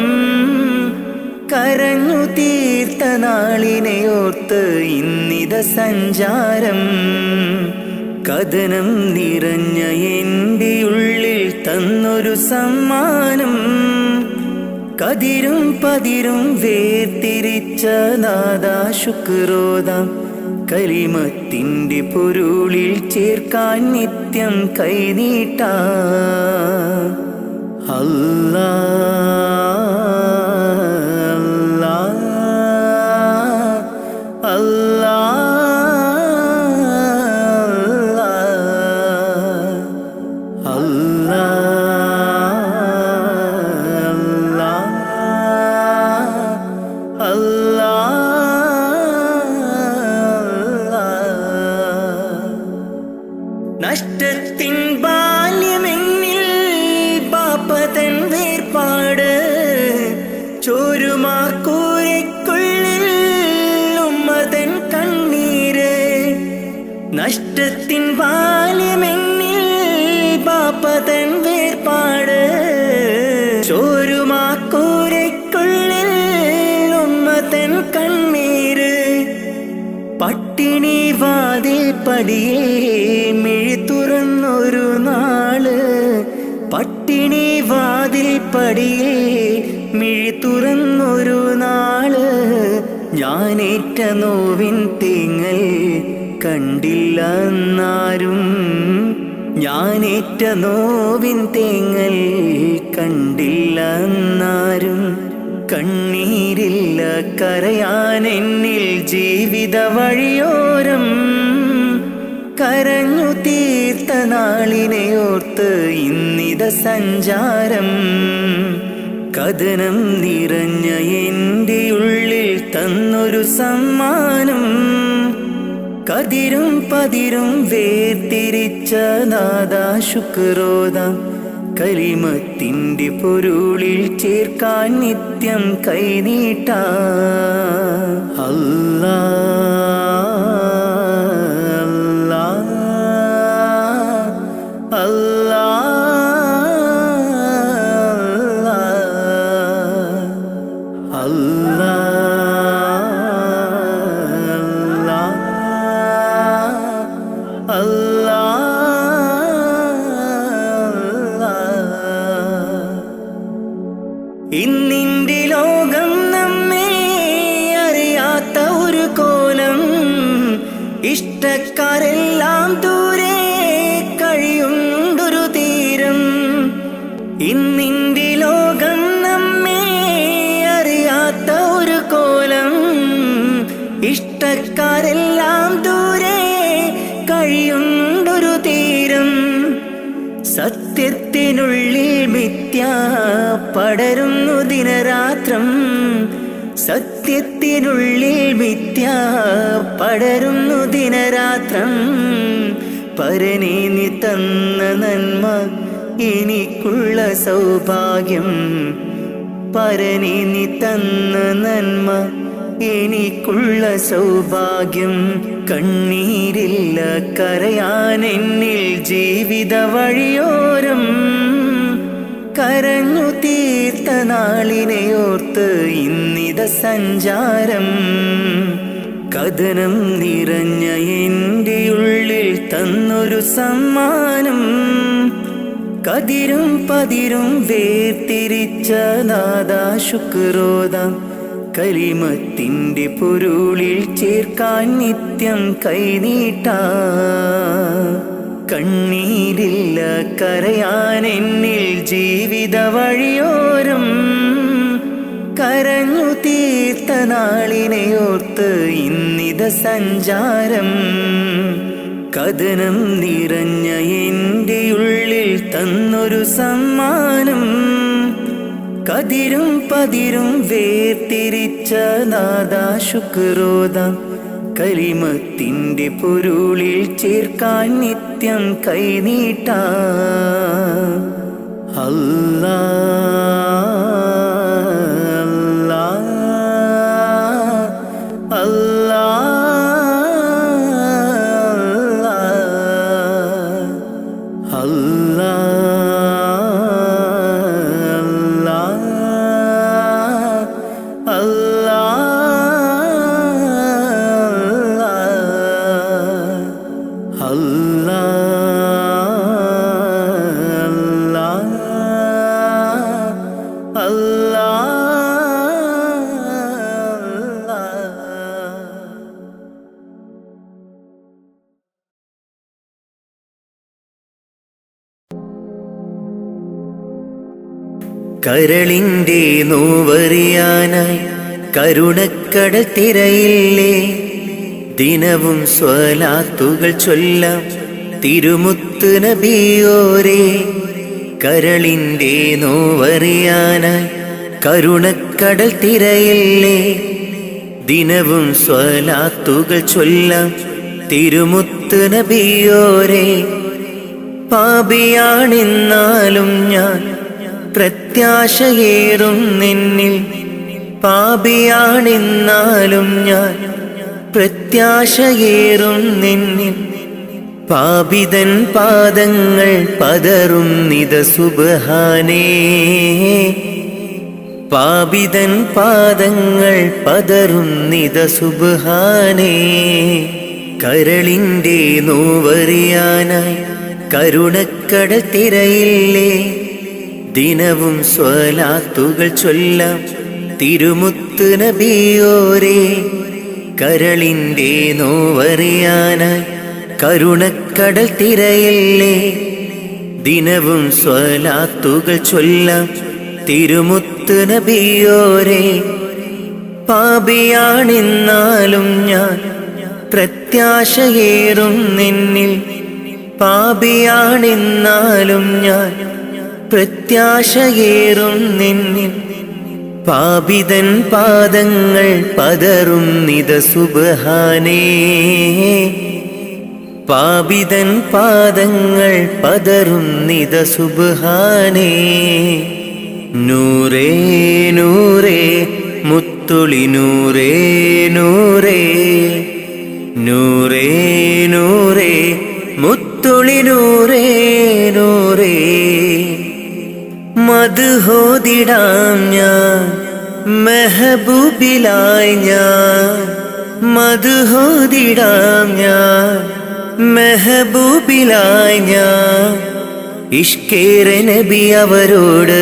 കരഞ്ഞു തീർത്ത നാളിനെ ഓർത്ത് ഇന്നിത സഞ്ചാരം കഥനം നിറഞ്ഞ എൻ്റെ ഉള്ളിൽ തന്നൊരു സമ്മാനം കതിരും പതിരും വേർതിരിച്ച നാദാ ശുക്രോദാം കലിമത്തിൻ്റെ പൊരുളിൽ ചേർക്കാൻ നിത്യം കൈനീട്ടാ അല്ലാ അല്ലാ അല്ലാ നഷ്ടത്തിൻ ബാല്യമെന്നിൽ പാപ്പതൻ വേർപാട് ചോരുമാക്കൂരയ്ക്കുള്ളിൽ ഉമ്മതൻ കണ്ണീര് നഷ്ടത്തിൻ ബാല്യമെന്നിൽ പാപ്പതൻ വേർപാട് ചോരുമാക്കൂരയ്ക്കുള്ളിൽ ഉമ്മതൻ കണ്ണീര് പട്ടിണി വാതിൽ പടിയേ മിഴി തുറന്നൊരു നാള് പട്ടിണി വാതിൽ പടിയേ മിഴി തുറന്നൊരു നാള് ഞാനേറ്റ നോവിൻ തേങ്ങൽ കണ്ടില്ല എന്നാരും ഞാനേറ്റ നോവിൻ തേങ്ങൽ കണ്ടില്ല എന്നാരും കണ്ണീരില്ല കരയാൻ എന്നിൽ ജീവിത വഴിയോരം കരഞ്ഞു തീർത്ത നാളിനെ ഓർത്ത് ഇന്നിത സഞ്ചാരം കഥനം നിറഞ്ഞ എൻ്റെ ഉള്ളിൽ തന്നൊരു സമ്മാനം കതിരും പതിരും വേർതിരിച്ച നാദാ ശുക്രോദാം കലിമത്തിന്റെ പൊരുളിൽ ചേർക്കാൻ നിത്യം കൈനീട്ടാ അല്ലാ അല്ലാ അല്ലാ ഇന്നിന്റെ ലോകം നമ്മെ അറിയാത്ത ഒരു കോലം ഇഷ്ടക്കാരെല്ലാം ദൂരെ കഴിയുണ്ടൊരു തീരം ഇന്നിന്റെ ലോകം നമ്മെ അറിയാത്ത ഒരു കോലം ഇഷ്ടക്കാരെല്ലാം ദൂരെ കഴിയുണ്ടൊരു തീരം സത്യത്തിനുള്ളിൽ മിഥ്യ പടരുന്നു ദിനരാത്രം സത്യത്തിനുള്ളിൽ മിഥ്യ പടരുന്നു ദിനരാത്രം പരനേ നീ തന്ന നന്മ എനിക്കുള്ള സൗഭാഗ്യം പരനേ നീ തന്ന നന്മ എനിക്കുള്ള സൗഭാഗ്യം കണ്ണീരില്ല കരയാൻ എന്നിൽ ജീവിത വഴിയോരം കരഞ്ഞു തീർത്ത നാളിനെയോർത്ത് ഇന്നിത സഞ്ചാരം കഥനം നിറഞ്ഞ എൻ്റെ ഉള്ളിൽ തന്നൊരു സമ്മാനം കതിരും പതിരും വേർതിരിച്ച നാദാ ശുക്രോദാം കലിമത്തിന്റെ പൊരുളിൽ ചേർക്കാൻ നിത്യം കൈനീട്ടാ കണ്ണീരില്ല കരയാൻ എന്നിൽ ജീവിത വഴിയോരം കരഞ്ഞു തീർത്ത നാളിനെയോർത്ത് ഇന്നിത സഞ്ചാരം കഥനം നിറഞ്ഞ എൻ്റെ ഉള്ളിൽ തന്നൊരു സമ്മാനം കതിരും പതിരും വേർതിരിച്ച നാദാ ശുക്രോദാം കലിമത്തിന്റെ പൊരുളിൽ ചേർക്കാൻ നിത്യം കൈനീട്ടാ അല്ലാ അല്ലാ അല്ലാ കരളിന്റെ നോവറിയാനായി കരുണക്കടൽ തിരയില്ലേ ദിനവും സ്വലാത്തുകൾ ചൊല്ലാം തിരുമുത്ത് നബിയോരേ കരളിന്റെ നോവറിയാനായി കരുണക്കടൽ തിരയില്ലേ ദിനവും സ്വലാത്തുകൾ ചൊല്ലാം തിരുമുത്ത് നബിയോരേ പാപിയാണെന്നാലും ഞാൻ പ്രത്യാശയേറും നിന്നിൽ പാപിയാണെന്നാലും ഞാൻ പ്രത്യാശയേറും നിന്നിൽ പാപിതൻ പാദങ്ങൾ പതറും നിത സുബ്ഹാനേ പാപിതൻ പാദങ്ങൾ പതറും നിത സുബ്ഹാനേ കരളിന്റെ നോവറിയാനായി കരുണക്കടൽ തിരയില്ലേ ദിനവും സ്വലാത്തുകൾ ചൊല്ലാം തിരുമുത്ത് നബിയോരേ കരളിന്റെ നോവറിയാനായി കരുണക്കടൽ തിരയില്ലേ ദിനവും സ്വലാത്തുകൾ ചൊല്ലാം തിരുമുത്ത് നബിയോരേ പാപിയാണെന്നാലും ഞാൻ പ്രത്യാശയേറും നിന്നിൽ പാപിയാണെന്നാലും ഞാൻ പ്രത്യാശയേറും നിന്നിൽ പാപിതൻ പാദങ്ങൾ പതറുന്നിത സുബ്ഹാനേ പാപിതൻ പാദങ്ങൾ പതറുന്നിത സുബ്ഹാനേ നൂറേ നൂറേ മുത്തുളി നൂറേ നൂറേ നൂറേ നൂറേ മുത്തുളി നൂറേ നൂറേ മദ്ഹോദിടാം ഞാൻ മെഹബൂബിലായി ഞാൻ മദ്ഹോദിടാം ഞാൻ മെഹബൂബിലായി ഞാൻ ഇഷ്കേറെ നബി അവരോട്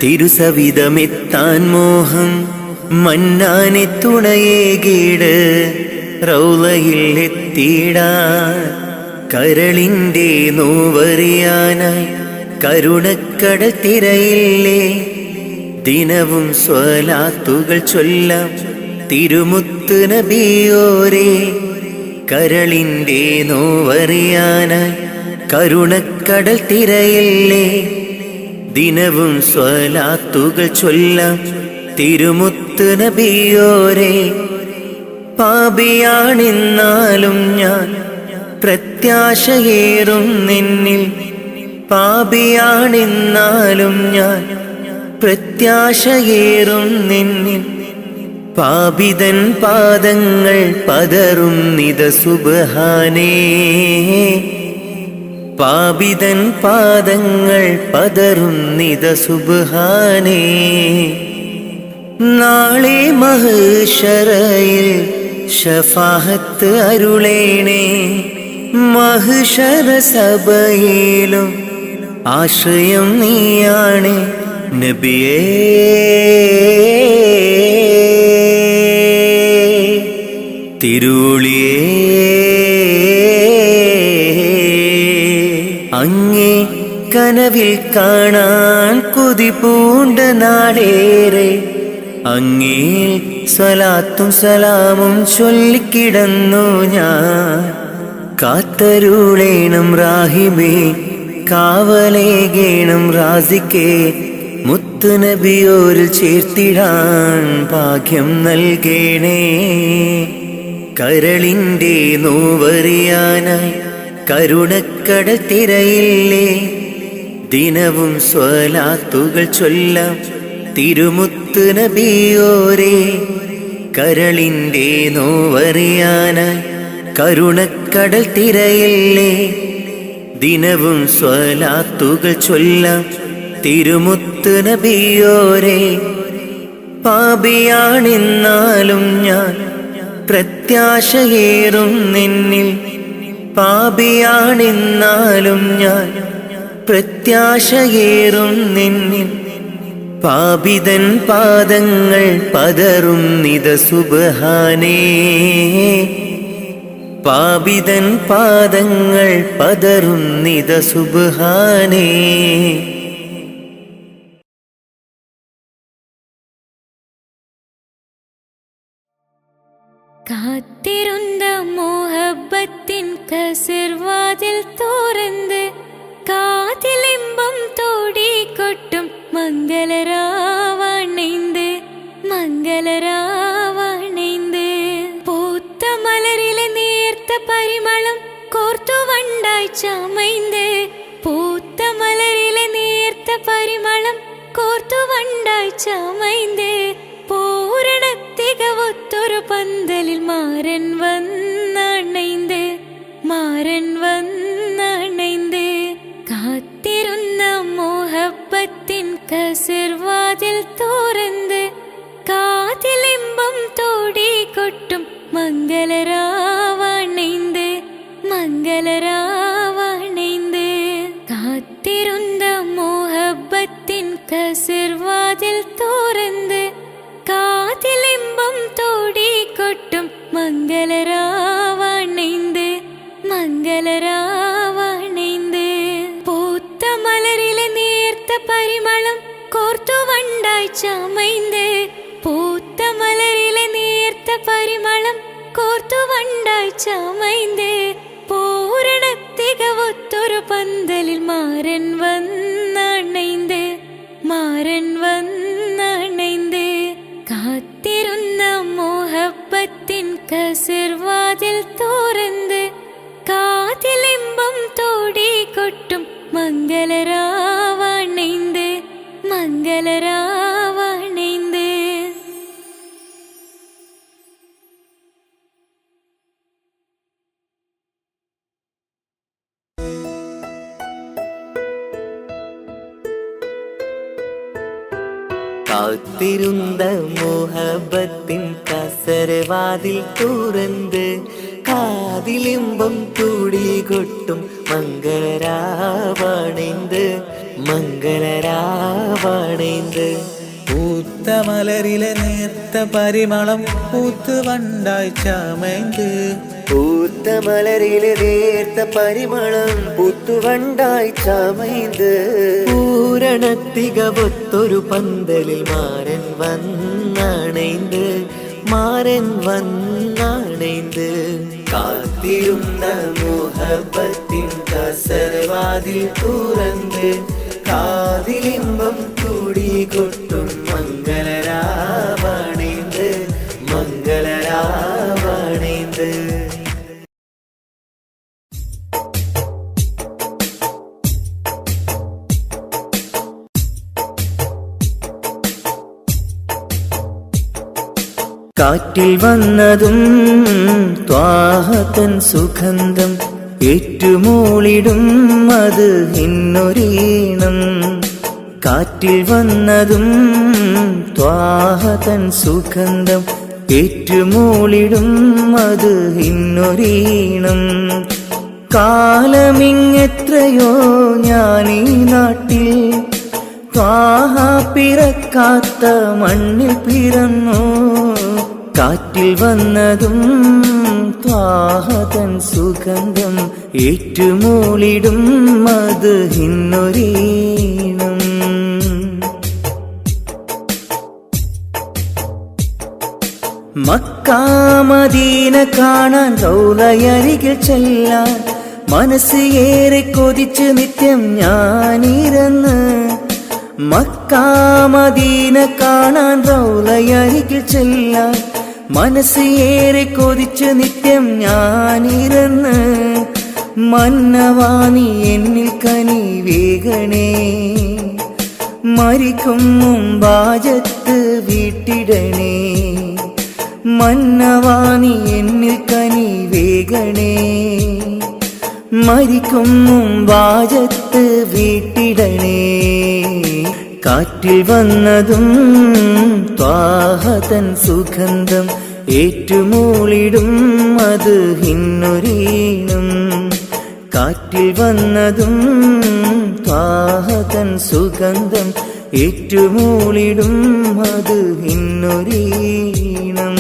തിരുസവിധമെത്താൻ മോഹം മന്നാനെ തുണയേകീട് റൗളയിൽ എത്തിയിടാൻ കരളിൻ്റെ നോവറിയാനായി കരുണക്കടൽ തിരയില്ലേ ദിനവും സ്വലാത്തുകൾ ചൊല്ലാം തിരുമുത്ത് നബിയോരേ കരളിൻ്റെ നോവറിയാനായി കരുണക്കടൽ തിരയില്ലേ ദിനവും സ്വലാത്തുകൾ ചൊല്ലാം തിരുമുത്ത് നബിയോരേ പാപിയാണെന്നാലും ഞാൻ പ്രത്യാശയേറും നിന്നിൽ പാപിയാണെന്നാലും ഞാൻ പ്രത്യാശയേറും നിന്നിൽ പാപിതൻ പാദങ്ങൾ പതറുന്നിത സുബ്ഹാനേ പാപിതൻ പാദങ്ങൾ പതറുന്നിത സുബ്ഹാനേ നാളെ മഹ്ശറയിൽ ശഫാഅത്ത് അരുളേണേ മഹ്ശറ സഭയിലും ആശ്രയം നീയാണ് നബിയേ തിരുളിയേ അങ്ങേ കനവിൽ കാണാൻ കൊതി പൂണ്ട നാടേറെ അങ്ങേ സ്വലാത്തും സലാമും ചൊല്ലിക്കിടന്നു ഞാൻ കാത്തരുളേണം റാഹിമേ കാവലേകേണം റാസിക്കേ മുത്ത് നബിയോരിൽ ചേർത്തിടാൻ ഭാഗ്യം നൽകേണേ കരളിൻ്റെ നോവറിയാനായി കരുണക്കടൽ തിരയില്ലേ ദിനവും സ്വലാത്തുകൾ ചൊല്ലാം തിരുമുത്ത് നബിയോരേ കരളിൻ്റെ നോവറിയാനായി കരുണക്കടൽ തിരയില്ലേ ദിനവും സ്വലാത്തുകൾ ചൊല്ലാം തിരുമുത്ത് നബിയോരേ പാപിയാണെന്നാലും ഞാൻ പ്രത്യാശയേറും നിന്നിൽ പാപിയാണെന്നാലും ഞാൻ പ്രത്യാശയേറും നിന്നിൽ പാപിതൻ പാദങ്ങൾ പതറുന്നിത സുബ്ഹാനേ പാപിതൻ പാദങ്ങൾ പതറുന്നിത സുബ്ഹാനേ കാത്തിരുന്ന മോഹബത്തിൻ കസിർവാതിൽ തുറന്ന് കാതിലിമ്പം തോടിക്കൊട്ടും മംഗളരാവണൈந்து മംഗളരാവണൈந்து പൂത്ത മലരിലെ നേർത്ത പരിമളം കോർത്തു വണ്ടായി ചമൈந்து പൂത്ത മലരിലെ നേർത്ത പരിമളം കോർത്തു വണ്ടായി ചമൈந்து പൂരണ തികവൊത്തൊരു പന്തലിൽ മാരൻ വന്നണൈந்து മാരൻ വന്നണൈந்து കാത്തിരുന്ന മോഹബത്തിൻ കസിർവാതിൽ തുറന്ന് കാതിലിമ്പം തോടിക്കൊട്ടും മംഗളരാവണൈந்து മംഗളരാവണൈந்து കാത്തിരുന്ന മോഹബത്തിൻ കസിർവാതിൽ തുറന്ന് കാതിലിമ്പം തോടിക്കൊട്ടും മംഗളരാവണൈந்து മംഗളരാവണൈந்து പൂത്ത മലരിലെ നേർത്ത പരിമളം കോർത്തു വണ്ടായി ചമൈந்து പൂത്ത മലരിലെ നേർത്ത പരിമളം കോർത്തു വണ്ടായി ചമൈந்து പൂരണ തികവൊത്തൊരു പന്തലിൽ മാരൻ വന്നണൈந்து മാരൻ വന്നണൈந்து കസിർവാതിൽ തുറന്ന് കാതിലിമ്പം തോടി കൊട്ടും മംഗളരാവണൈந்து മംഗളരാവണൈந்து. കാത്തിരുന്ന മോഹബത്തിൻ കസരവാതിൽ തുറന്ന് കാതിലിമ്പം കൂടി കൊട്ടും മംഗളരാവണൈந்து മംഗളരാവണൈந்து. പൂത്ത മലരിലെ നേർത്ത പരിമളം പൂത്ത് വണ്ടായി ചമൈந்து പൂത്ത മലരിലെ നേർത്ത പരിമളം പുത്തുവണ്ടായി ചമൈந்து പൂരണത്തികവൊത്തൊരു പന്തലിൽ മാരൻ വന്നണൈந்து മാരൻ വന്നണൈந்து. കാത്തിരുന്ന മോഹബത്തിൻ കസരവാതിൽ തുറന്ന് കാതിലിമ്പം കൂടി കൊട്ടും മംഗളരാവണൈந்து മംഗളരാവണൈந்து. കാറ്റിൽ വന്നതും ത്വാഹതൻ സുഗന്ധം ഏറ്റുമൂളിടും അത് ഇന്നൊരീണം. കാറ്റിൽ വന്നതും ത്വാഹതൻ സുഗന്ധം ഏറ്റുമൂളിടും അത് ഇന്നൊരീണം. കാലമിങ്ങെത്രയോ ഞാനീ നാട്ടിൽ ത്വാഹ പിറക്കാത്ത മണ്ണിൽ പിറന്നു. കാറ്റിൽ വന്നതും ത്വാഹതൻ സുഗന്ധം ഏറ്റുമൂളിടും അത് ഇന്നൊരീണം. മക്കാ മദീന കാണാൻ റൗളയരികിൽ ചെല്ലാൻ മനസ്സ് ഏറെ കൊതിച്ച് നിത്യം ഞാനിരുന്ന്. മക്കാ മദീന കാണാൻ റൗളയരികിൽ ചെല്ലാൻ മനസ്സ് ഏറെ കൊതിച്ച് നിത്യം ഞാനിരുന്ന്. മന്നവാനി എന്നിൽ കനി വേഗണേ മരിക്കും മുമ്പാജത്ത് വീട്ടിടണേ. മന്നവാനി എന്നിൽ കനി വേഗണേ മരിക്കും മുമ്പാജത്ത് വീട്ടിടണേ. കാറ്റിൽ വന്നതും ത്വാഹതൻ സുഗന്ധം ഏറ്റുമൂളിടും അത് ഇന്നൊരീണം. കാറ്റിൽ വന്നതും ത്വാഹതൻ സുഗന്ധം ഏറ്റുമൂളിടും അത് ഇന്നൊരീണം.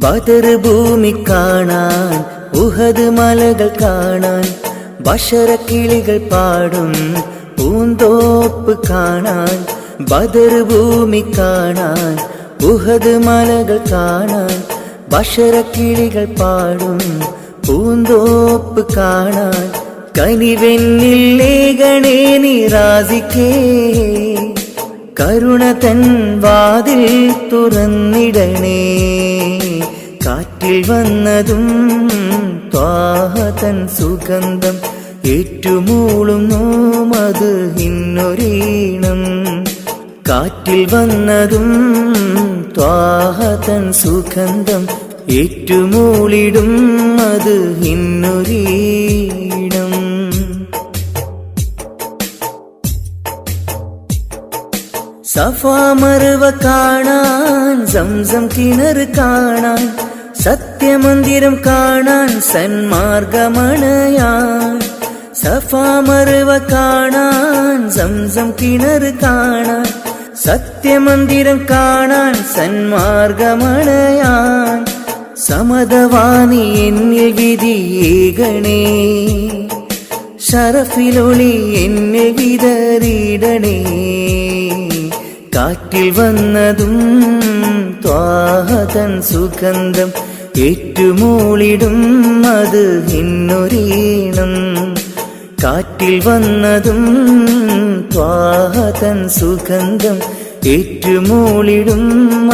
ബദർ ഭൂമി കാണാൻ ഉഹദ് മലകൾ കാണാൻ ബഷറക്കിളികൾ പാടും പൂന്തോപ്പ് കാണാൻ. ബദർ ഭൂമി കാണാൻ ഉഹദ് മലകൾ കാണാൻ ബഷറക്കിളികൾ പാടും പൂന്തോപ്പ് കാണാൻ. കനിവെന്നിൽ ലേഖണേ നിറാസിക്കേ കരുണ തൻ വാതിൽ തുറന്നിടണേ. കാറ്റിൽ വന്നതും ത്വാഹതൻ സുഗന്ധം ഏറ്റുമൂളുന്നു അത് ഇന്നൊരീണം. കാറ്റിൽ വന്നതും ത്വാഹതൻ സുഗന്ധം ഏറ്റുമൂളിടും അത് ഇന്നൊരീണം. സഫാ മർവ കാണാൻ സംസം കിണർ കാണാൻ സത്യമന്ദിരം കാണാൻ സന്മാർഗമണയാൻ. സഫാ മർവ കാണാൻ സംസം കിണർ കാണാൻ സത്യമന്ദിരം കാണാൻ സന്മാർഗമണയാൻ. സമതവാനി എന്നിൽ വിധിയേകണേ ശരഫിലൊളി എന്നിൽ വിതറിയിടണേ. കാറ്റിൽ വന്നതും ത്വാഹതൻ സുഗന്ധം ഏറ്റുമൂളിടും അത് ഇന്നൊരീണം. കാറ്റിൽ വന്നതും ത്വാഹതൻ സുഗന്ധം ഏറ്റുമൂളിടും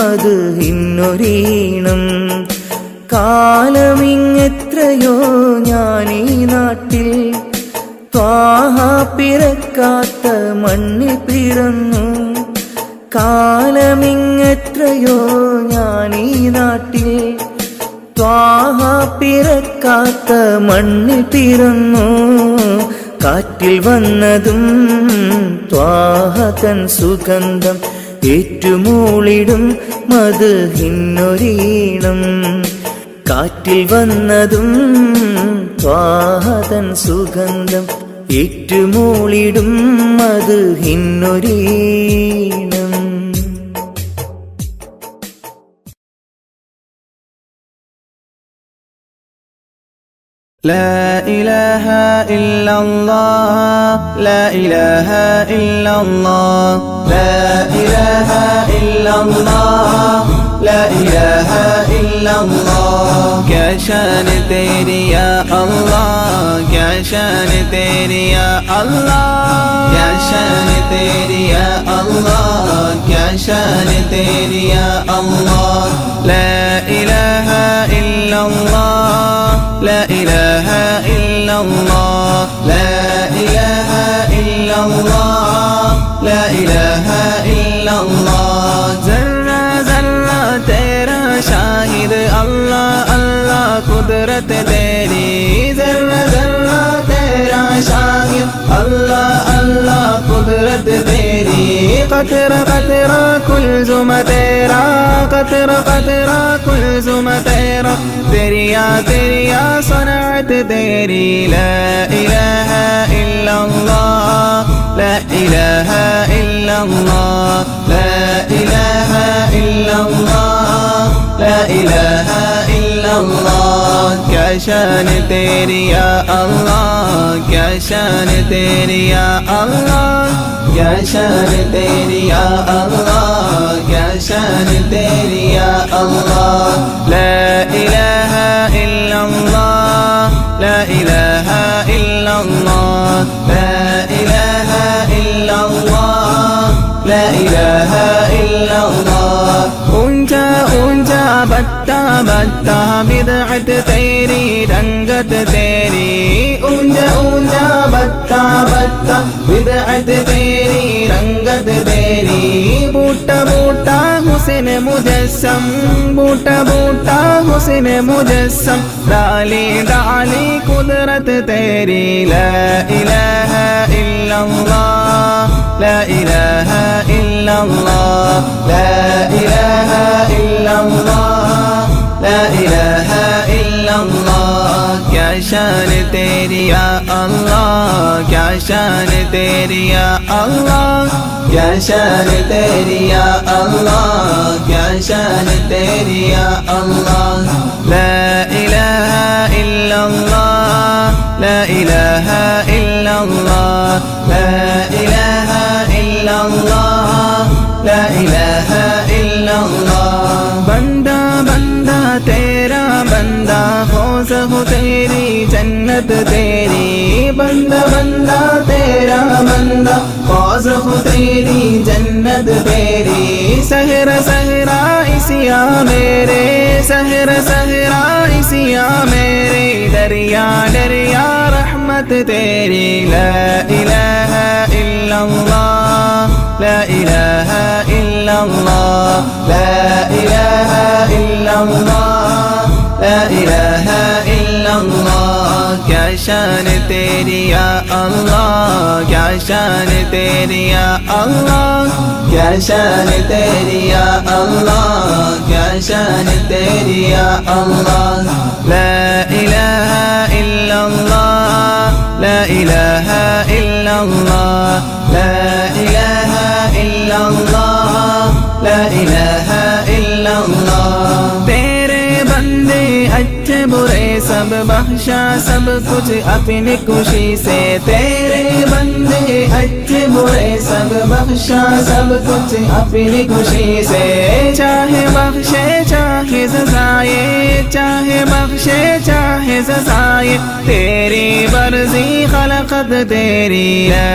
അത് ഇന്നൊരീണം. കാലമിങ്ങെത്രയോ ഞാനീ നാട്ടിൽ ത്വാഹ പിറക്കാത്ത മണ്ണിൽ പിറന്നു. കാലമിങ്ങെത്രയോ ഞാനീ നാട്ടിൽ ത്വാഹ പിറക്കാത്ത മണ്ണിൽ പിറന്നു. കാറ്റിൽ വന്നതും ത്വാഹ തൻ സുഗന്ധം ഏറ്റുമൂളിടും മദ്ഹിന്നൊരീണം. കാറ്റിൽ വന്നതും ത്വാഹ തൻ സുഗന്ധം ഏറ്റുമൂളിടും മദ്ഹിന്നൊരീണം. لا إله إلا الله لا إله إلا الله لا إله إلا الله لا إله إلا الله क्या शान तेरी या अल्लाह क्या शान तेरी या अल्लाह क्या शान तेरी या अल्लाह क्या शान तेरी या अल्लाह لا إله إلا الله لا إله إلا الله لا إله إلا الله لا إله إلا الله ज़र्रा ज़र्रा तेरा शाहिद अल्लाह अल्लाह कुदरत तेरी ज़र्रा ज़र्रा तेरा शाहिद अल्लाह अल्लाह कुदरत तेरी क़तरा क़तरा कुल्ज़ुम तेरा क़तरा क़तरा कुल्ज़ुम तेरा तेरिया तेरिया सनात तेरी ला इलाहा इल्लल्लाह ला इलाहा इल्लल्लाह ला इलाहा इल्लल्लाह ला इलाहा इल्लल्लाह क्या शान तेरी या अल्लाह क्या शान तेरी या अल्लाह क्या शान तेरी या अल्लाह क्या शान तेरी या अल्लाह ला इलाहा इल्लल्लाह ला इलाहा इल्लल्लाह ला इलाहा इल्लल्लाह ला इलाहा इल्लल्लाह ऊंचा ऊंचा बत्ता बत्ता बिदअत तेरी रंगत तेरी ऊंचा ऊंचा बत्ता बत्ता बिदअत तेरी रंगत तेरी बूटा बूटा हुस्न मुजस्सम बूटा बूटा हुस्न मुजस्सम डाली डाली कुदरत तेरी ला इलाहा इल्लल्लाह ला इलाहा इल्लल्लाह ला इलाहा इल्लल्लाह ला इलाहा इल्लल्लाह क्या शान तेरी या अल्लाह क्या शान तेरी या अल्लाह क्या शान तेरी या अल्लाह क्या शान तेरी या अल्लाह ला इलाहा इल्लल्लाह ला इलाहा इल्लल्लाह ला इलाहा इल्लल्लाह ला इलाहा इल्लल्लाह बंदा बंदा तेरा बंदा फौज हो तेरी जन्नत तेरी बंदा बंदा तेरा बंदा फौज हो तेरी जन्नत तेरी सहरा सहरा इसिया मेरे सहरा सहरा इसिया मेरे दरिया दरिया रहमत तेरी ला इलाहा इल्लल्लाह ला इलाहा इल्लल्लाह ला इलाहा इल्लल्लाह ला इलाहा इल्लल्लाह क्या शान तेरी या अल्लाह क्या शान तेरी या अल्लाह क्या शान तेरी या अल्लाह क्या शान तेरी या अल्लाह ला इलाहा इल्लल्लाह ला इलाहा इल्लल्लाह ला इलाहा इल्लल्लाह ला इलाहा इल्लल्लाह तेरे बंदे अच्छे बुरे सब बख्शा सब कुछ अपनी खुशी से तेरे बंदे अच्छे बुरे सब बख्शा सब कुछ अपनी खुशी से चाहे बख्शे चाहे सजाए चाहे बख्शे चाहे सजाए तेरी मर्जी खलकत तेरी ला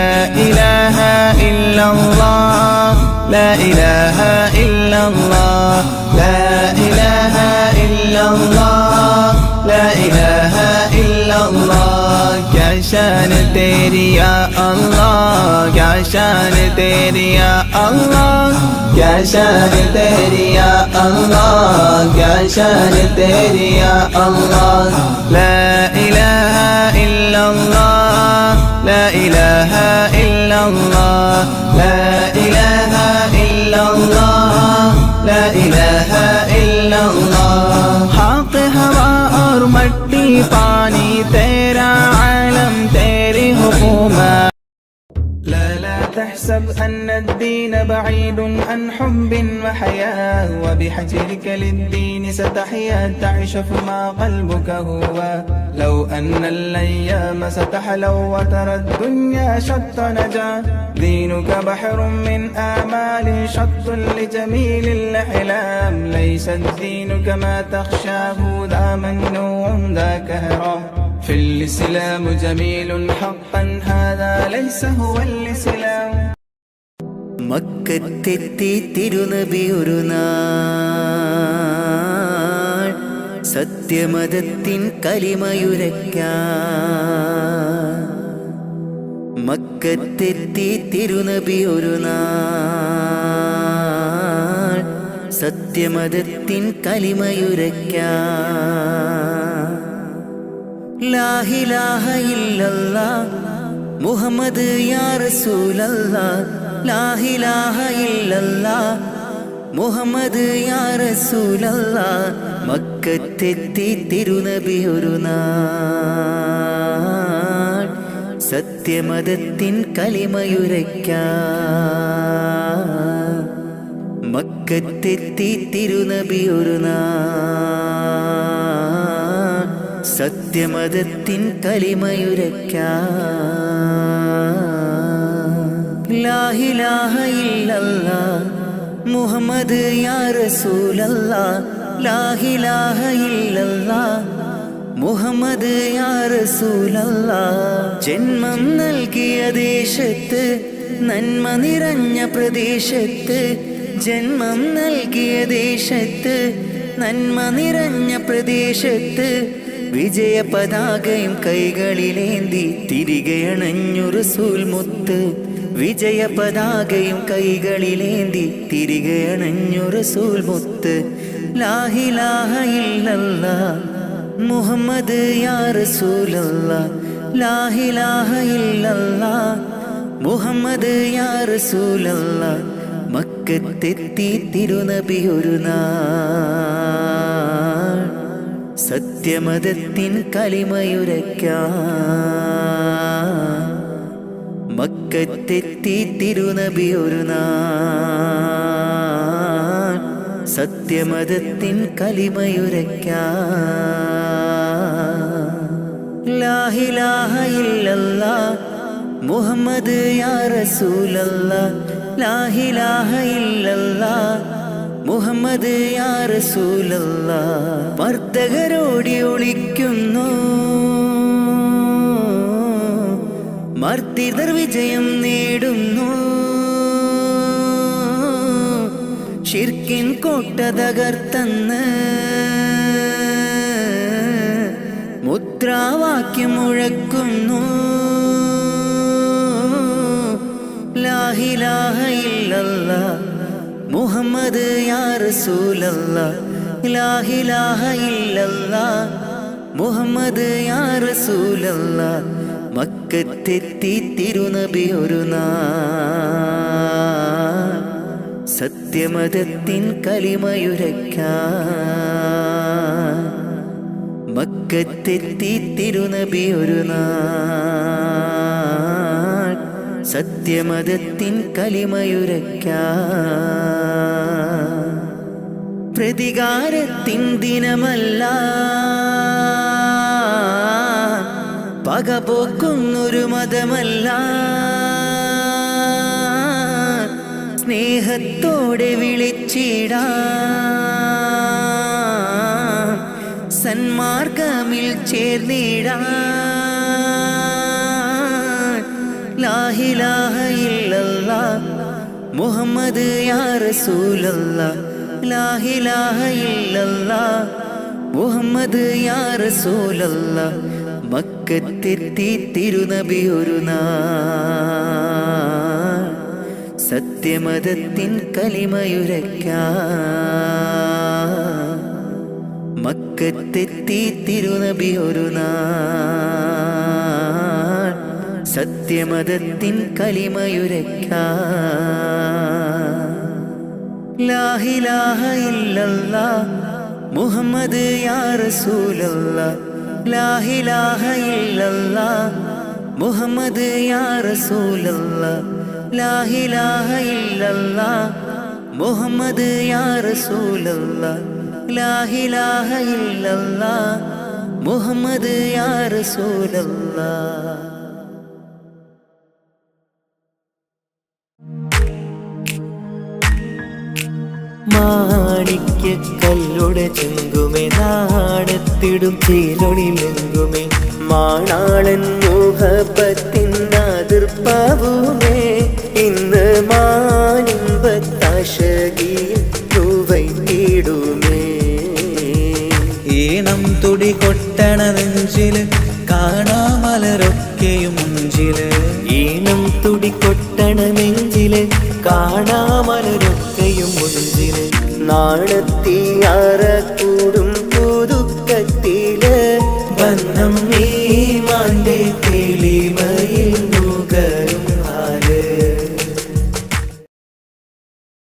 इलाहा इल्लल्लाह لا إله إلا الله لا إله إلا الله لا إله إلا الله क्या शान तेरी या अल्लाह क्या शान तेरी या अल्लाह क्या शान तेरी या अल्लाह क्या शान तेरी या अल्लाह ला इलाहा इल्ला अल्लाह لا إله إلا الله لا إله إلا الله لا إله إلا الله حق हवा और मट्टी पानी तेरा आलम तेरी हुकूमत لا تحسب أن الدين بعيد عن حب وحياة وبحجرك للدين ستحيا تعيش فيما قلبك هو لو أن الأيام ستحلو وترى الدنيا شط نجاة دينك بحر من آمال شط لجميل الأحلام ليس الدين كما تخشاه ذا ممنوع ذا كهرام في الإسلام جميل حقا هذا ليس هو الإسلام മക്കത്തെത്തി തിരുനബി ഒരു നാൾ സത്യമതത്തിൻ കലിമയുരയ്ക്കാൻ മക്കത്തെത്തി തിരുനബി ഒരു നാൾ സത്യമതത്തിൻ കലിമയുരയ്ക്കാൻ ലാ ഇലാഹ ഇല്ലല്ലാഹ് മുഹമ്മദ് യാ റസൂലല്ലാഹ് ലാ ഇലാഹ ഇല്ലല്ലാഹ് മുഹമ്മദ് യാ റസൂലല്ലാഹ് മക്കത്തെത്തി തിരുനബി ഒരു നാൾ സത്യമതത്തിൻ കലിമയുരയ്ക്കാൻ മക്കത്തെത്തി തിരുനബി ഒരു നാൾ സത്യമതത്തിൻ കലിമയുരയ്ക്കാൻ ലാ ഇലാഹ ഇല്ലല്ലാഹ് മുഹമ്മദ് യാ റസൂലല്ലാഹ് ലാ ഇലാഹ ഇല്ലല്ലാഹ് മുഹമ്മദ് യാ റസൂലല്ലാഹ് ജന്മം നൽകിയ ദേശത്ത് നന്മ നിറഞ്ഞ പ്രദേശത്ത് ജന്മം നൽകിയ ദേശത്ത് നന്മ നിറഞ്ഞ പ്രദേശത്ത് വിജയ പതാകയും കൈകളിലേന്തി തിരികെ അണഞ്ഞു റസൂൽ മുത്ത് വിജയ പതാകയും കൈകളിലേന്തി തിരികെ അണഞ്ഞു റസൂൽ മുത്ത് ലാ ഇലാഹ ഇല്ലല്ലാഹ് മുഹമ്മദ് യാ റസൂലല്ലാഹ് ലാ ഇലാഹ ഇല്ലല്ലാഹ് മുഹമ്മദ് യാ റസൂലല്ലാഹ് മക്കത്തെത്തി തിരുനബി ഒരു നാൾ സത്യമതത്തിൻ കലിമയുരയ്ക്കാൻ മക്കത്തെത്തി തിരുനബി ഒരു നാൾ സത്യമതത്തിൻ കലിമയുരയ്ക്കാൻ ലാ ഇലാഹ ഇല്ലല്ലാഹ് മുഹമ്മദ് യാ റസൂലല്ലാഹ് ലാ ഇലാഹ ഇല്ലല്ലാഹ് മുഹമ്മദ് യാ റസൂലല്ലാഹ് മർദ്ദകരോടി ഒളിക്കുന്നു മർദ്ദിതർ വിജയം നേടുന്നു ശിർക്കിൻ കോട്ട തകർത്തന്ന് മുദ്രാവാക്യം മുഴക്കുന്നു ലാ ഇലാഹ ഇല്ലല്ലാഹ് മുഹമ്മദ് യാ റസൂലല്ലാഹ് ലാ ഇലാഹ ഇല്ലല്ലാഹ് മുഹമ്മദ് യാ റസൂലല്ലാഹ് മക്കത്തെത്തി തിരുനബി ഒരു നാൾ സത്യമതത്തിൻ കലിമയുരയ്ക്കാൻ മക്കത്തെത്തി തിരുനബി ഒരു നാൾ സത്യമതത്തിൻ കലിമയുരയ്ക്കാൻ പ്രതികാരത്തിൻ ദിനമല്ല, പകപോക്കുന്നൊരു മതമല്ല. സ്നേഹത്തോടെ വിളിച്ചിടാം, സന്മാർഗമിൽ ചേർന്നിടാം. ലാ ഇലാഹ ഇല്ലല്ലാഹ് മുഹമ്മദ് യാ റസൂലല്ലാഹ്. ലാ ഇലാഹ ഇല്ലല്ലാഹ് മുഹമ്മദ് യാ റസൂലല്ലാഹ്. മക്കത്തെത്തി തിരുനബി ഒരു നാൾ, സത്യമതത്തിൻ കലിമയുരയ്ക്കാൻ. മക്കത്തെത്തി തിരുനബി ഒരു നാൾ, സത്യമതത്തിൻ കലിമയുരയ്ക്കാൻ. ലാ ഇലാഹ ഇല്ലല്ലാഹ് മുഹമ്മദ് യാ റസൂലല്ലാഹ്. ലാ ഇലാഹ ഇല്ലല്ലാഹ് മുഹമ്മദ് യാ റസൂലല്ലാഹ്. ലാ ഇലാഹ ഇല്ലല്ലാഹ് മുഹമ്മദ് യാ റസൂലല്ലാഹ്. ലാ ഇലാഹ ഇല്ലല്ലാഹ് മുഹമ്മദ് യാ റസൂലല്ലാഹ്. മാണിക്യക്കല്ലുടെ ചെങ്കുമേ, നാണത്തിടും ചേലൊളിലെങ്കുമേ, മാണാളൻ മോഹപ്പത്തിൻ അതിർപ്പാവുമേ. ഇന്ന് മാനിമ്പത്താശകിയിൽ രൂപയിടുമേ. ഈണം തുടി കൊട്ടണ നെഞ്ചില് കാണാമലരൊക്കെയും മുഞ്ചില്. ഈണം തുടികൊട്ടണ നെഞ്ചില് കാണാമലരൊക്കെയും മുഞ്ചില്. നാണത്തിയാറ കൂടു